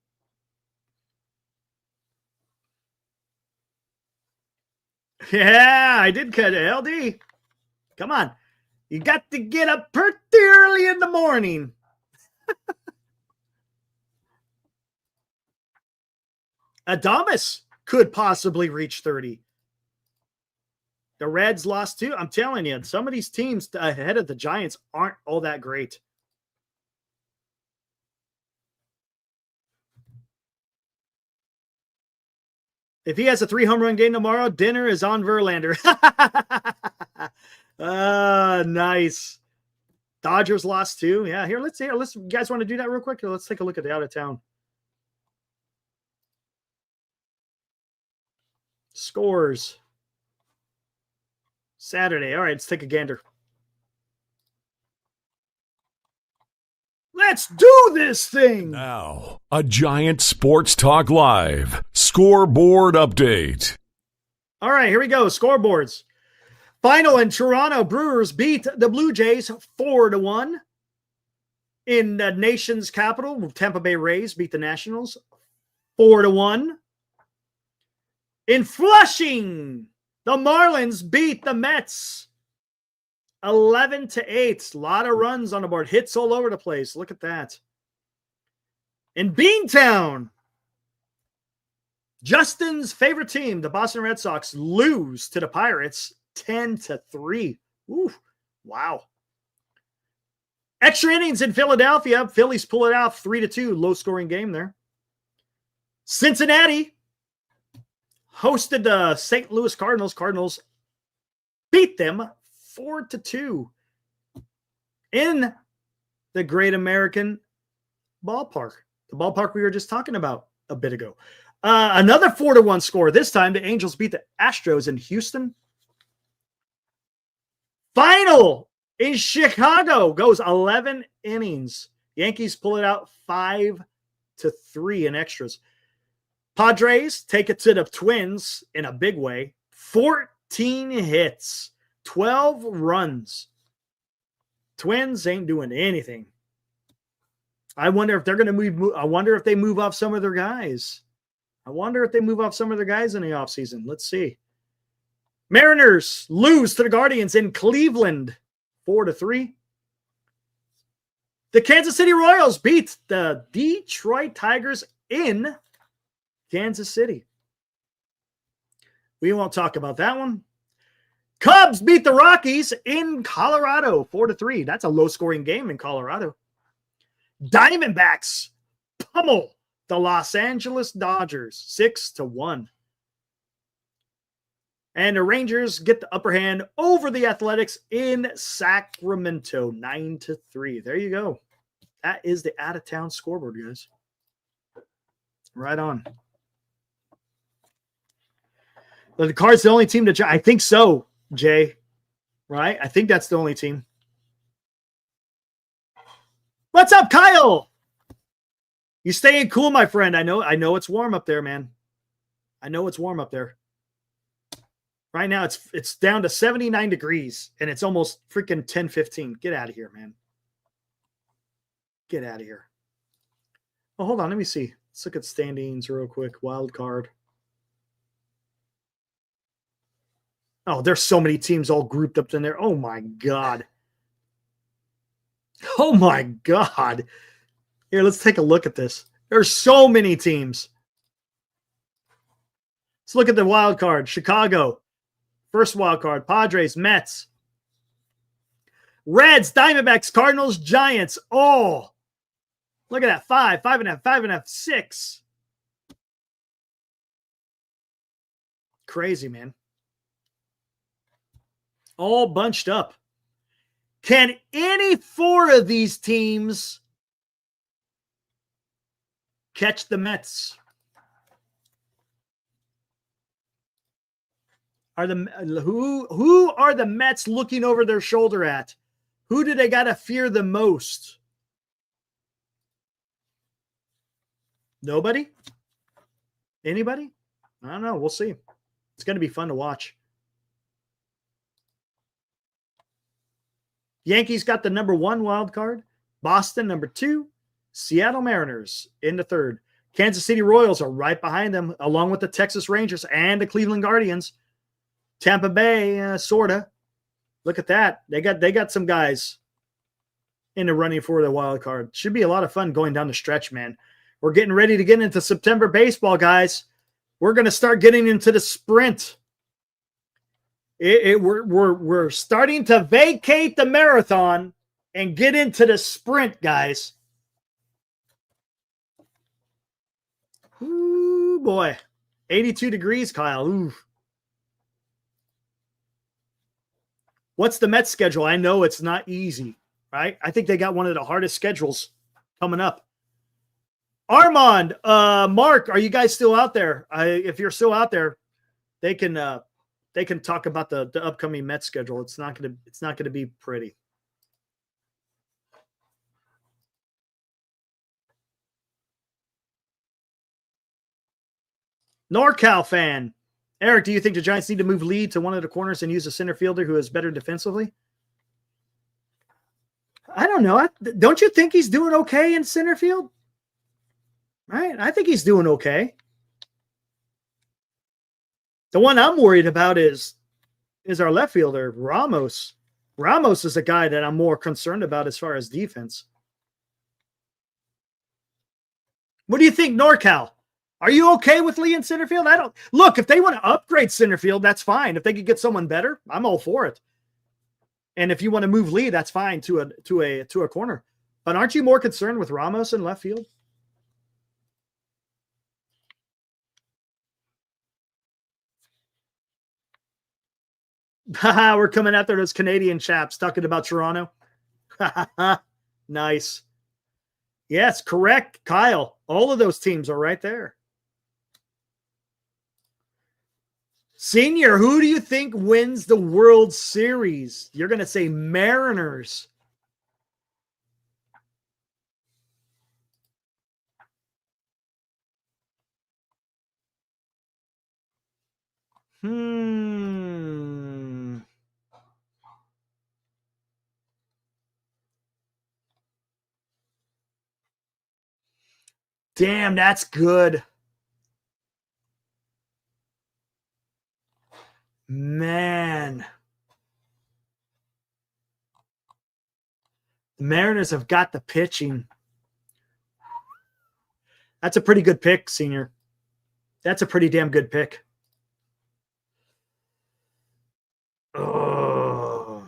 Yeah, I did cut it. LD. Come on. You got to get up pretty early in the morning. Adames could possibly reach 30. The Reds lost too. I'm telling you, some of these teams ahead of the Giants aren't all that great. If he has a 3 home run game tomorrow, dinner is on Verlander. Nice. Dodgers lost too. Yeah, here, let's see. You guys want to do that real quick? Let's take a look at the out of town scores. Saturday. All right, let's take a gander. Let's do this thing. Now, a Giant Sports Talk Live scoreboard update. All right, here we go. Scoreboards. Final in Toronto, Brewers beat the Blue Jays 4-1. In the nation's capital, Tampa Bay Rays beat the Nationals 4-1. In Flushing, the Marlins beat the Mets 11-8. A lot of runs on the board. Hits all over the place. Look at that. In Beantown, Justin's favorite team, the Boston Red Sox, lose to the Pirates 10-3. Ooh, wow. Extra innings in Philadelphia. Phillies pull it out 3-2. Low-scoring game there. Cincinnati hosted the St. Louis Cardinals. Cardinals beat them 4-2 in the Great American Ballpark, the ballpark we were just talking about a bit ago. Another 4-1 score. This time, the Angels beat the Astros in Houston. Final in Chicago goes 11 innings. Yankees pull it out 5-3 in extras. Padres take it to the Twins in a big way. 14 hits, 12 runs. Twins ain't doing anything. I wonder if they're going to move. I wonder if they move off some of their guys. In the offseason. Let's see. Mariners lose to the Guardians in Cleveland 4-3. The Kansas City Royals beat the Detroit Tigers in Kansas City. We won't talk about that one. Cubs beat the Rockies in Colorado 4-3. That's a low-scoring game in Colorado. Diamondbacks pummel the Los Angeles Dodgers 6-1. And the Rangers get the upper hand over the Athletics in Sacramento 9-3. There you go. That is the out-of-town scoreboard, guys. Right on. But the Cards the only team to I think so, Jay. Right? I think that's the only team. What's up, Kyle? You staying cool, my friend. I know it's warm up there, man. I know it's warm up there. Right now it's down to 79 degrees and it's almost freaking 10:15. Get out of here, man. Get out of here. Oh, hold on. Let me see. Let's look at standings real quick. Wild card. Oh, there's so many teams all grouped up in there. Oh, my God. Oh, my God. Here, let's take a look at this. There's so many teams. Let's look at the wild card. Chicago, first wild card. Padres, Mets, Reds, Diamondbacks, Cardinals, Giants. Oh, look at that. 5, 5.5, 5.5, 6. Crazy, man. All bunched up. Can any 4 of these teams catch the Mets? Who are the Mets looking over their shoulder at? Who do they got to fear the most? Nobody? Anybody? I don't know. We'll see. It's going to be fun to watch. Yankees got the number 1 wild card. Boston, number 2. Seattle Mariners in the 3rd. Kansas City Royals are right behind them, along with the Texas Rangers and the Cleveland Guardians. Tampa Bay, sorta. Look at that. They got some guys in the running for the wild card. Should be a lot of fun going down the stretch, man. We're getting ready to get into September baseball, guys. We're going to start getting into the sprint. We're starting to vacate the marathon and get into the sprint, guys. Ooh, boy. 82 degrees, Kyle. Ooh. What's the Mets schedule? I know it's not easy, right? I think they got one of the hardest schedules coming up. Armand, Mark, are you guys still out there? If you're still out there, they can talk about the upcoming Mets schedule. It's not gonna be pretty. NorCal fan. Eric, do you think the Giants need to move lead to one of the corners and use a center fielder who is better defensively? I don't know. Don't you think he's doing okay in center field? Right? I think he's doing okay. The one I'm worried about is our left fielder, Ramos. Ramos is a guy that I'm more concerned about as far as defense. What do you think, NorCal? Are you okay with Lee in center field? Look, if they want to upgrade center field, that's fine. If they could get someone better, I'm all for it. And if you want to move Lee, that's fine to a corner. But aren't you more concerned with Ramos in left field? We're coming after those Canadian chaps talking about Toronto. Nice. Yes, correct, Kyle. All of those teams are right there. Senior, who do you think wins the World Series? You're going to say Mariners. Damn, that's good. Man. The Mariners have got the pitching. That's a pretty good pick, Senior. That's a pretty damn good pick. Oh.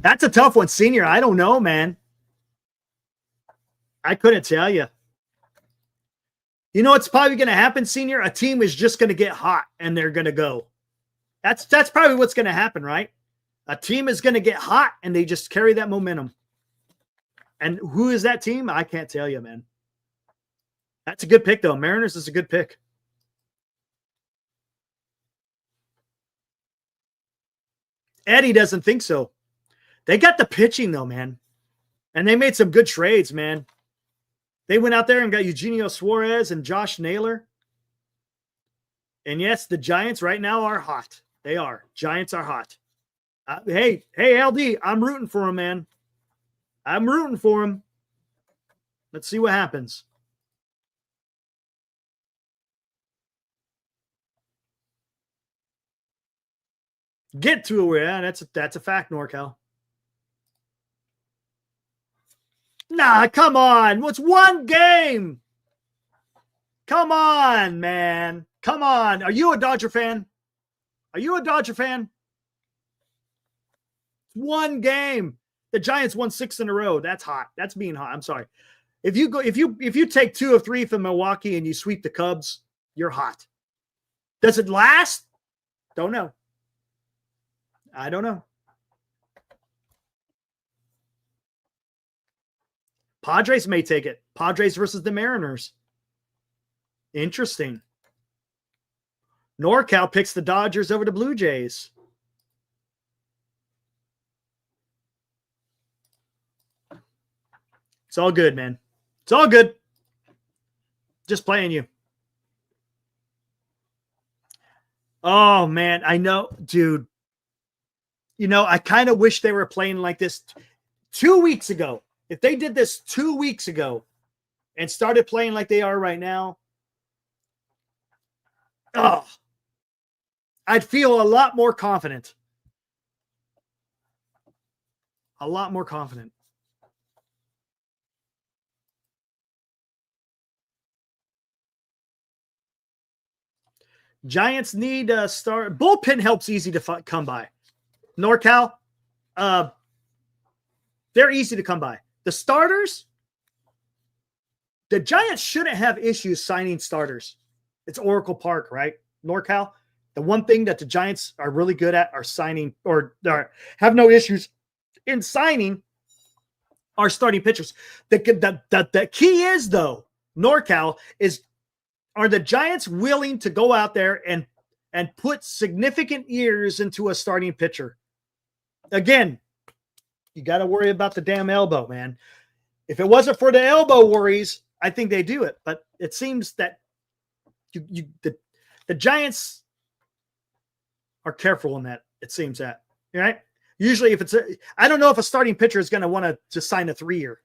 That's a tough one, Senior. I don't know, man. I couldn't tell you. You know what's probably going to happen, Senior? A team is just going to get hot and they're going to go. That's probably what's going to happen, right? A team is going to get hot and they just carry that momentum. And who is that team? I can't tell you, man. That's a good pick, though. Mariners is a good pick. Eddie doesn't think so. They got the pitching, though, man. And they made some good trades, man. They went out there and got Eugenio Suarez and Josh Naylor. And yes, the Giants right now are hot. They are. Giants are hot. Hey, LD, I'm rooting for him, man. I'm rooting for him. Let's see what happens. Get to it. Yeah, that's a fact, NorCal. Nah, come on. What's one game? Come on, man. Come on. Are you a Dodger fan? Are you a Dodger fan? One game. The Giants won 6 in a row. That's hot. That's being hot. I'm sorry. If you take 2 of 3 from Milwaukee and you sweep the Cubs, you're hot. Does it last? Don't know. I don't know. Padres may take it. Padres versus the Mariners. Interesting. NorCal picks the Dodgers over the Blue Jays. It's all good, man. It's all good. Just playing you. Oh, man. I know, dude. You know, I kind of wish they were playing like this 2 weeks ago. If they did this 2 weeks ago and started playing like they are right now, I'd feel a lot more confident. A lot more confident. Giants need a start. Bullpen helps easy to come by. NorCal, they're easy to come by. The starters, the Giants shouldn't have issues signing starters. It's Oracle Park, right? NorCal. The one thing that the Giants are really good at are signing, or have no issues in signing, are starting pitchers. The key is, though, NorCal, are the Giants willing to go out there and put significant years into a starting pitcher? Again, you got to worry about the damn elbow, man. If it wasn't for the elbow worries, I think they do it. But it seems that the Giants are careful in that. It seems that, right? Usually, if I don't know if a starting pitcher is going to want to sign a 3-year.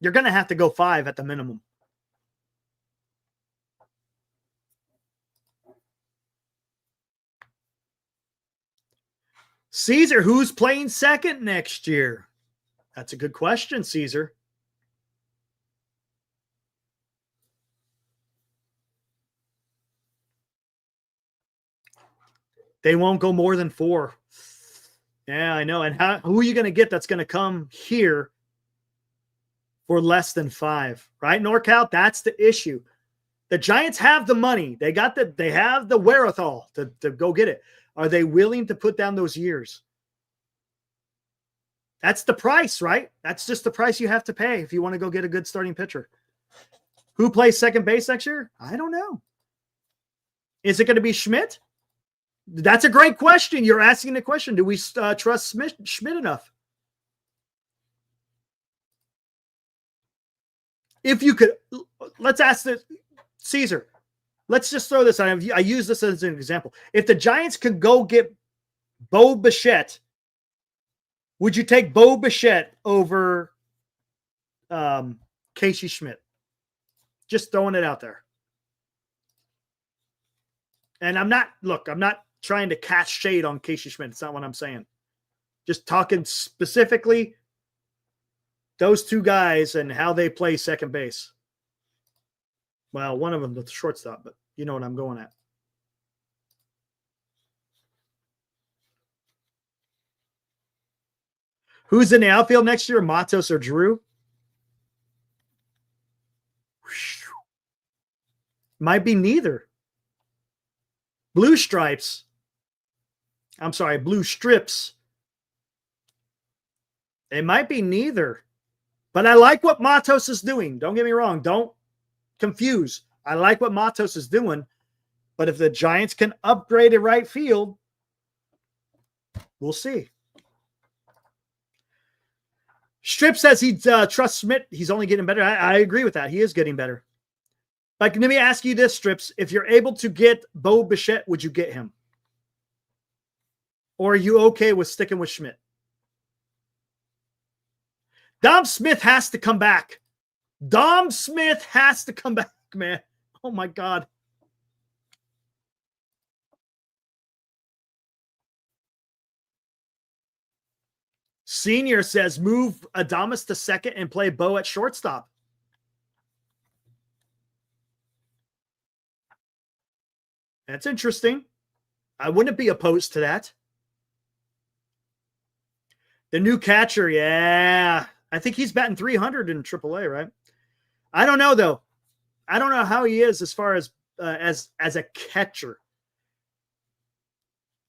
You're going to have to go 5 at the minimum. Caesar, who's playing second next year? That's a good question, Caesar. They won't go more than 4. Yeah, I know. And who are you going to get that's going to come here for less than 5? Right, NorCal? That's the issue. The Giants have the money. They have the wherewithal to go get it. Are they willing to put down those years? That's the price, right? That's just the price you have to pay if you want to go get a good starting pitcher. Who plays second base next year? I don't know. Is it going to be Schmidt? That's a great question. You're asking the question. Do we trust Schmidt enough? If you could, let's ask Caesar. Let's just throw this on. I use this as an example. If the Giants could go get Bo Bichette, would you take Bo Bichette over Casey Schmidt? Just throwing it out there. And I'm not trying to cast shade on Casey Schmidt. It's not what I'm saying. Just talking specifically those two guys and how they play second base. Well, one of them the shortstop, but you know what I'm going at. Who's in the outfield next year, Matos or Drew? Might be neither. Blue strips. It might be neither. But I like what Matos is doing. Don't get me wrong. Don't confuse. I like what Matos is doing. But if the Giants can upgrade a right field, we'll see. Strip says he trusts Schmidt. He's only getting better. I agree with that. He is getting better. But let me ask you this, Strips. If you're able to get Bo Bichette, would you get him? Or are you okay with sticking with Schmidt? Dom Smith has to come back. Dom Smith has to come back, man. Oh, my God. Senior says move Adames to second and play Bo at shortstop. That's interesting. I wouldn't be opposed to that. The new catcher, yeah. I think he's batting 300 in AAA, right? I don't know, though. I don't know how he is as far as a catcher.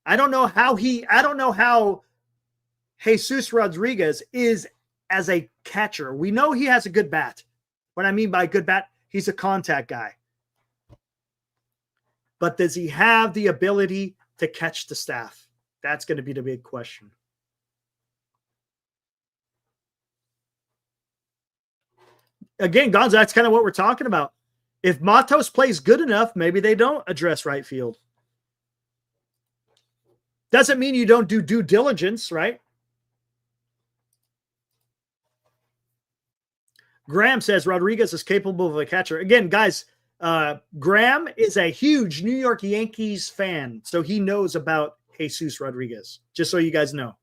I don't know how Jesus Rodriguez is as a catcher. We know he has a good bat. What I mean by good bat, he's a contact guy. But does he have the ability to catch the staff? That's going to be the big question. Again, Gonzo, that's kind of what we're talking about. If Matos plays good enough, maybe they don't address right field. Doesn't mean you don't do due diligence, right? Graham says Rodriguez is capable of a catcher. Again, guys, Graham is a huge New York Yankees fan, so he knows about Jesus Rodriguez, just so you guys know.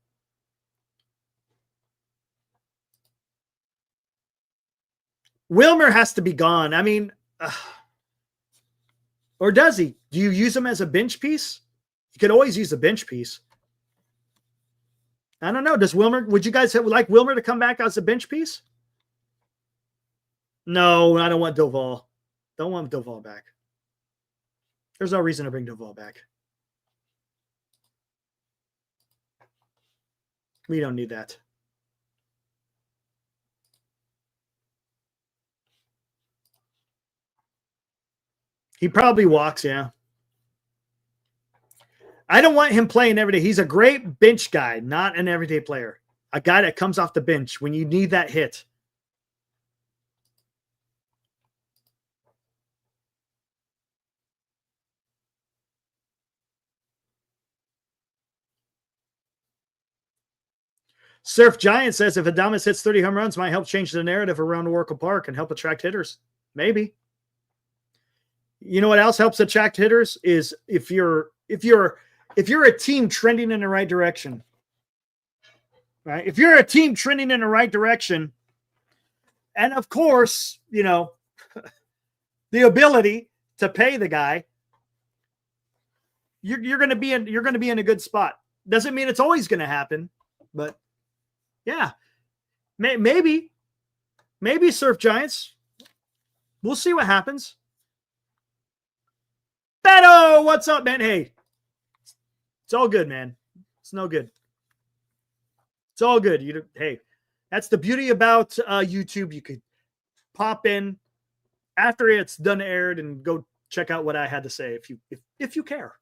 Wilmer has to be gone. I mean, or does he? Do you use him as a bench piece? You could always use a bench piece. I don't know. Would you guys like Wilmer to come back as a bench piece? No, I don't want Doval. Don't want Doval back. There's no reason to bring Doval back. We don't need that. He probably walks, yeah. I don't want him playing every day. He's a great bench guy, not an everyday player. A guy that comes off the bench when you need that hit. Surf Giant says if Adames hits 30 home runs, might help change the narrative around Oracle Park and help attract hitters. Maybe. You know what else helps attract hitters is if you're a team trending in the right direction. Right? If you're a team trending in the right direction, and of course, you know, the ability to pay the guy, you're going to be in a good spot. Doesn't mean it's always going to happen, but yeah, maybe Surf Giants. We'll see what happens. Beto, what's up, man? Hey, it's all good, man. It's no good. It's all good. Hey, that's the beauty about YouTube. You could pop in after it's done aired and go check out what I had to say if you care.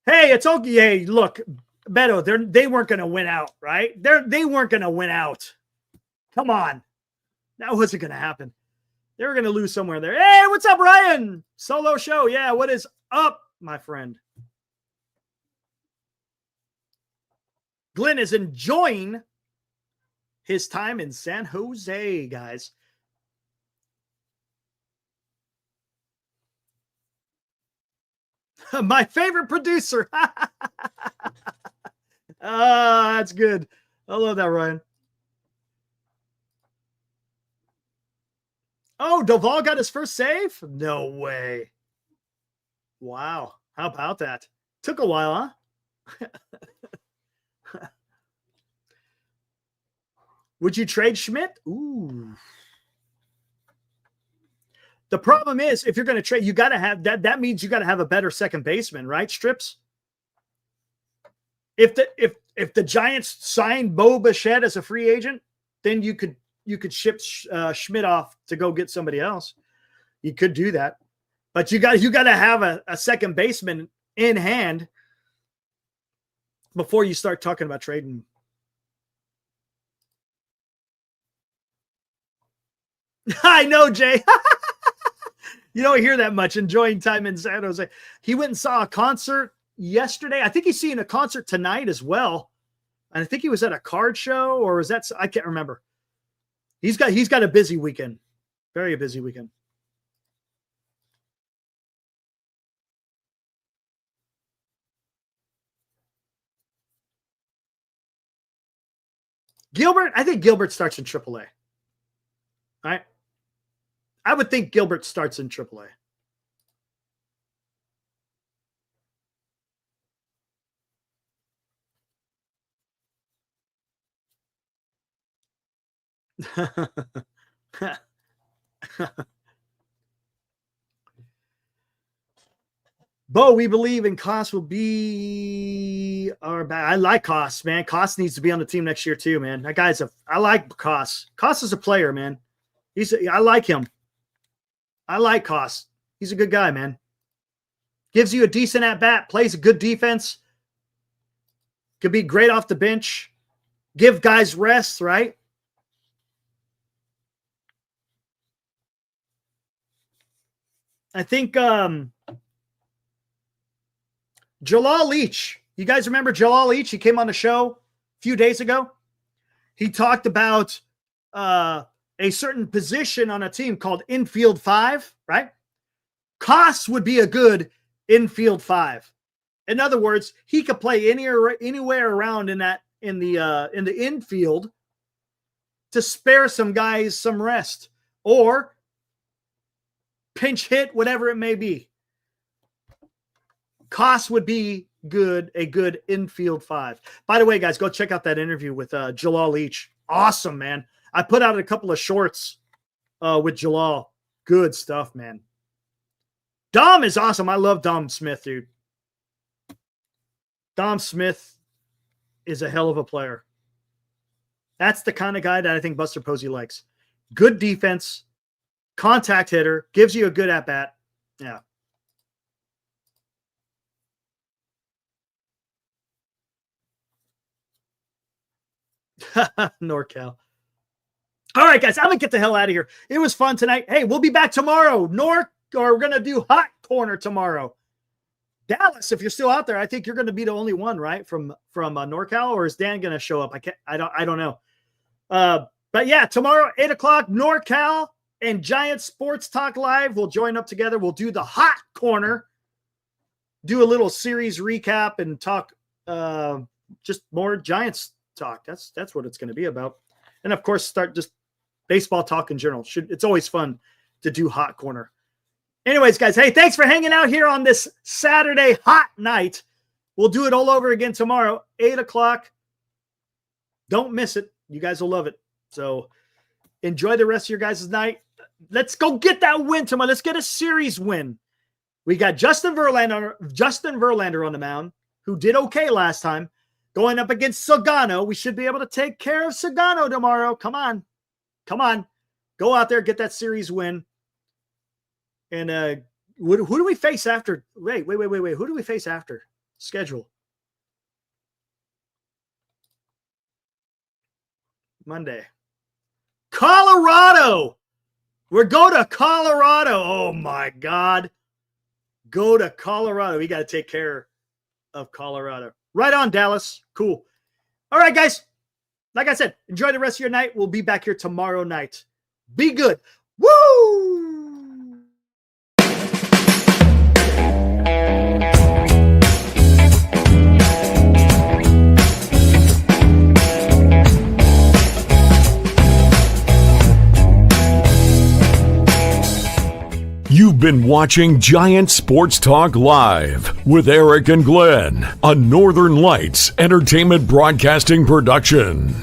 Hey, it's okay. Hey, look, Beto, they weren't going to win out, right? They weren't going to win out. Come on. That wasn't going to happen. They were going to lose somewhere there. Hey, what's up, Ryan? Solo show. Yeah, what is up, my friend? Glenn is enjoying his time in San Jose, guys. My favorite producer. That's good. I love that, Ryan. Oh, Doval got his first save? No way. Wow. How about that? Took a while, huh? Would you trade Schmidt? Ooh. The problem is, if you're going to trade, you got to have that. That means you got to have a better second baseman, right? Strips. If the Giants signed Bo Bichette as a free agent, then you could ship Schmidt off to go get somebody else. You could do that, but you got to have a second baseman in hand before you start talking about trading. I know, Jay. You don't hear that much. Enjoying time in San Jose. He went and saw a concert yesterday. I think he's seeing a concert tonight as well. And I think he was at a card show, or was that? I can't remember. He's got a busy weekend. Very busy weekend. Gilbert, I think Gilbert starts in AAA. All right. I would think Gilbert starts in AAA. Bo, we believe in Koss will be our back. I like Koss, man. Koss needs to be on the team next year too, man. That guy's I like Koss. Koss is a player, man. I like him. I like Koss. He's a good guy, man. Gives you a decent at bat, plays a good defense. Could be great off the bench. Give guys rest, right? I think Jalal Leach. You guys remember Jalal Leach? He came on the show a few days ago. He talked about a certain position on a team called infield 5, right? Koss would be a good infield 5. In other words, he could play anywhere around in the infield to spare some guys some rest or pinch hit, whatever it may be. Koss would be a good infield 5. By the way, guys, go check out that interview with Jalal Leach. Awesome, man. I put out a couple of shorts with Jalal. Good stuff, man. Dom is awesome. I love Dom Smith, dude. Dom Smith is a hell of a player. That's the kind of guy that I think Buster Posey likes. Good defense, contact hitter, gives you a good at-bat. Yeah. NorCal. All right, guys, I'm going to get the hell out of here. It was fun tonight. Hey, we'll be back tomorrow. We're going to do Hot Corner tomorrow. Dallas, if you're still out there, I think you're going to be the only one, right? From NorCal, or is Dan going to show up? I don't know. But yeah, tomorrow, 8:00, NorCal and Giant Sports Talk Live will join up together. We'll do the Hot Corner, do a little series recap and talk just more Giants talk. That's what it's going to be about. And of course, start just baseball talk in general. It's always fun to do Hot Corner. Anyways, guys, hey, thanks for hanging out here on this Saturday hot night. We'll do it all over again tomorrow, 8:00. Don't miss it. You guys will love it. So enjoy the rest of your guys' night. Let's go get that win tomorrow. Let's get a series win. We got Justin Verlander on the mound, who did okay last time, going up against Sogano. We should be able to take care of Sogano tomorrow. Come on. Go out there, get that series win. And who do we face after? Wait. Who do we face after? Schedule. Monday. Colorado. We're going to Colorado. Oh, my God. Go to Colorado. We got to take care of Colorado. Right on, Dallas. Cool. All right, guys. Like I said, enjoy the rest of your night. We'll be back here tomorrow night. Be good. Woo! You've been watching Giant Sports Talk Live with Eric and Glenn, a Northern Lights Entertainment Broadcasting production.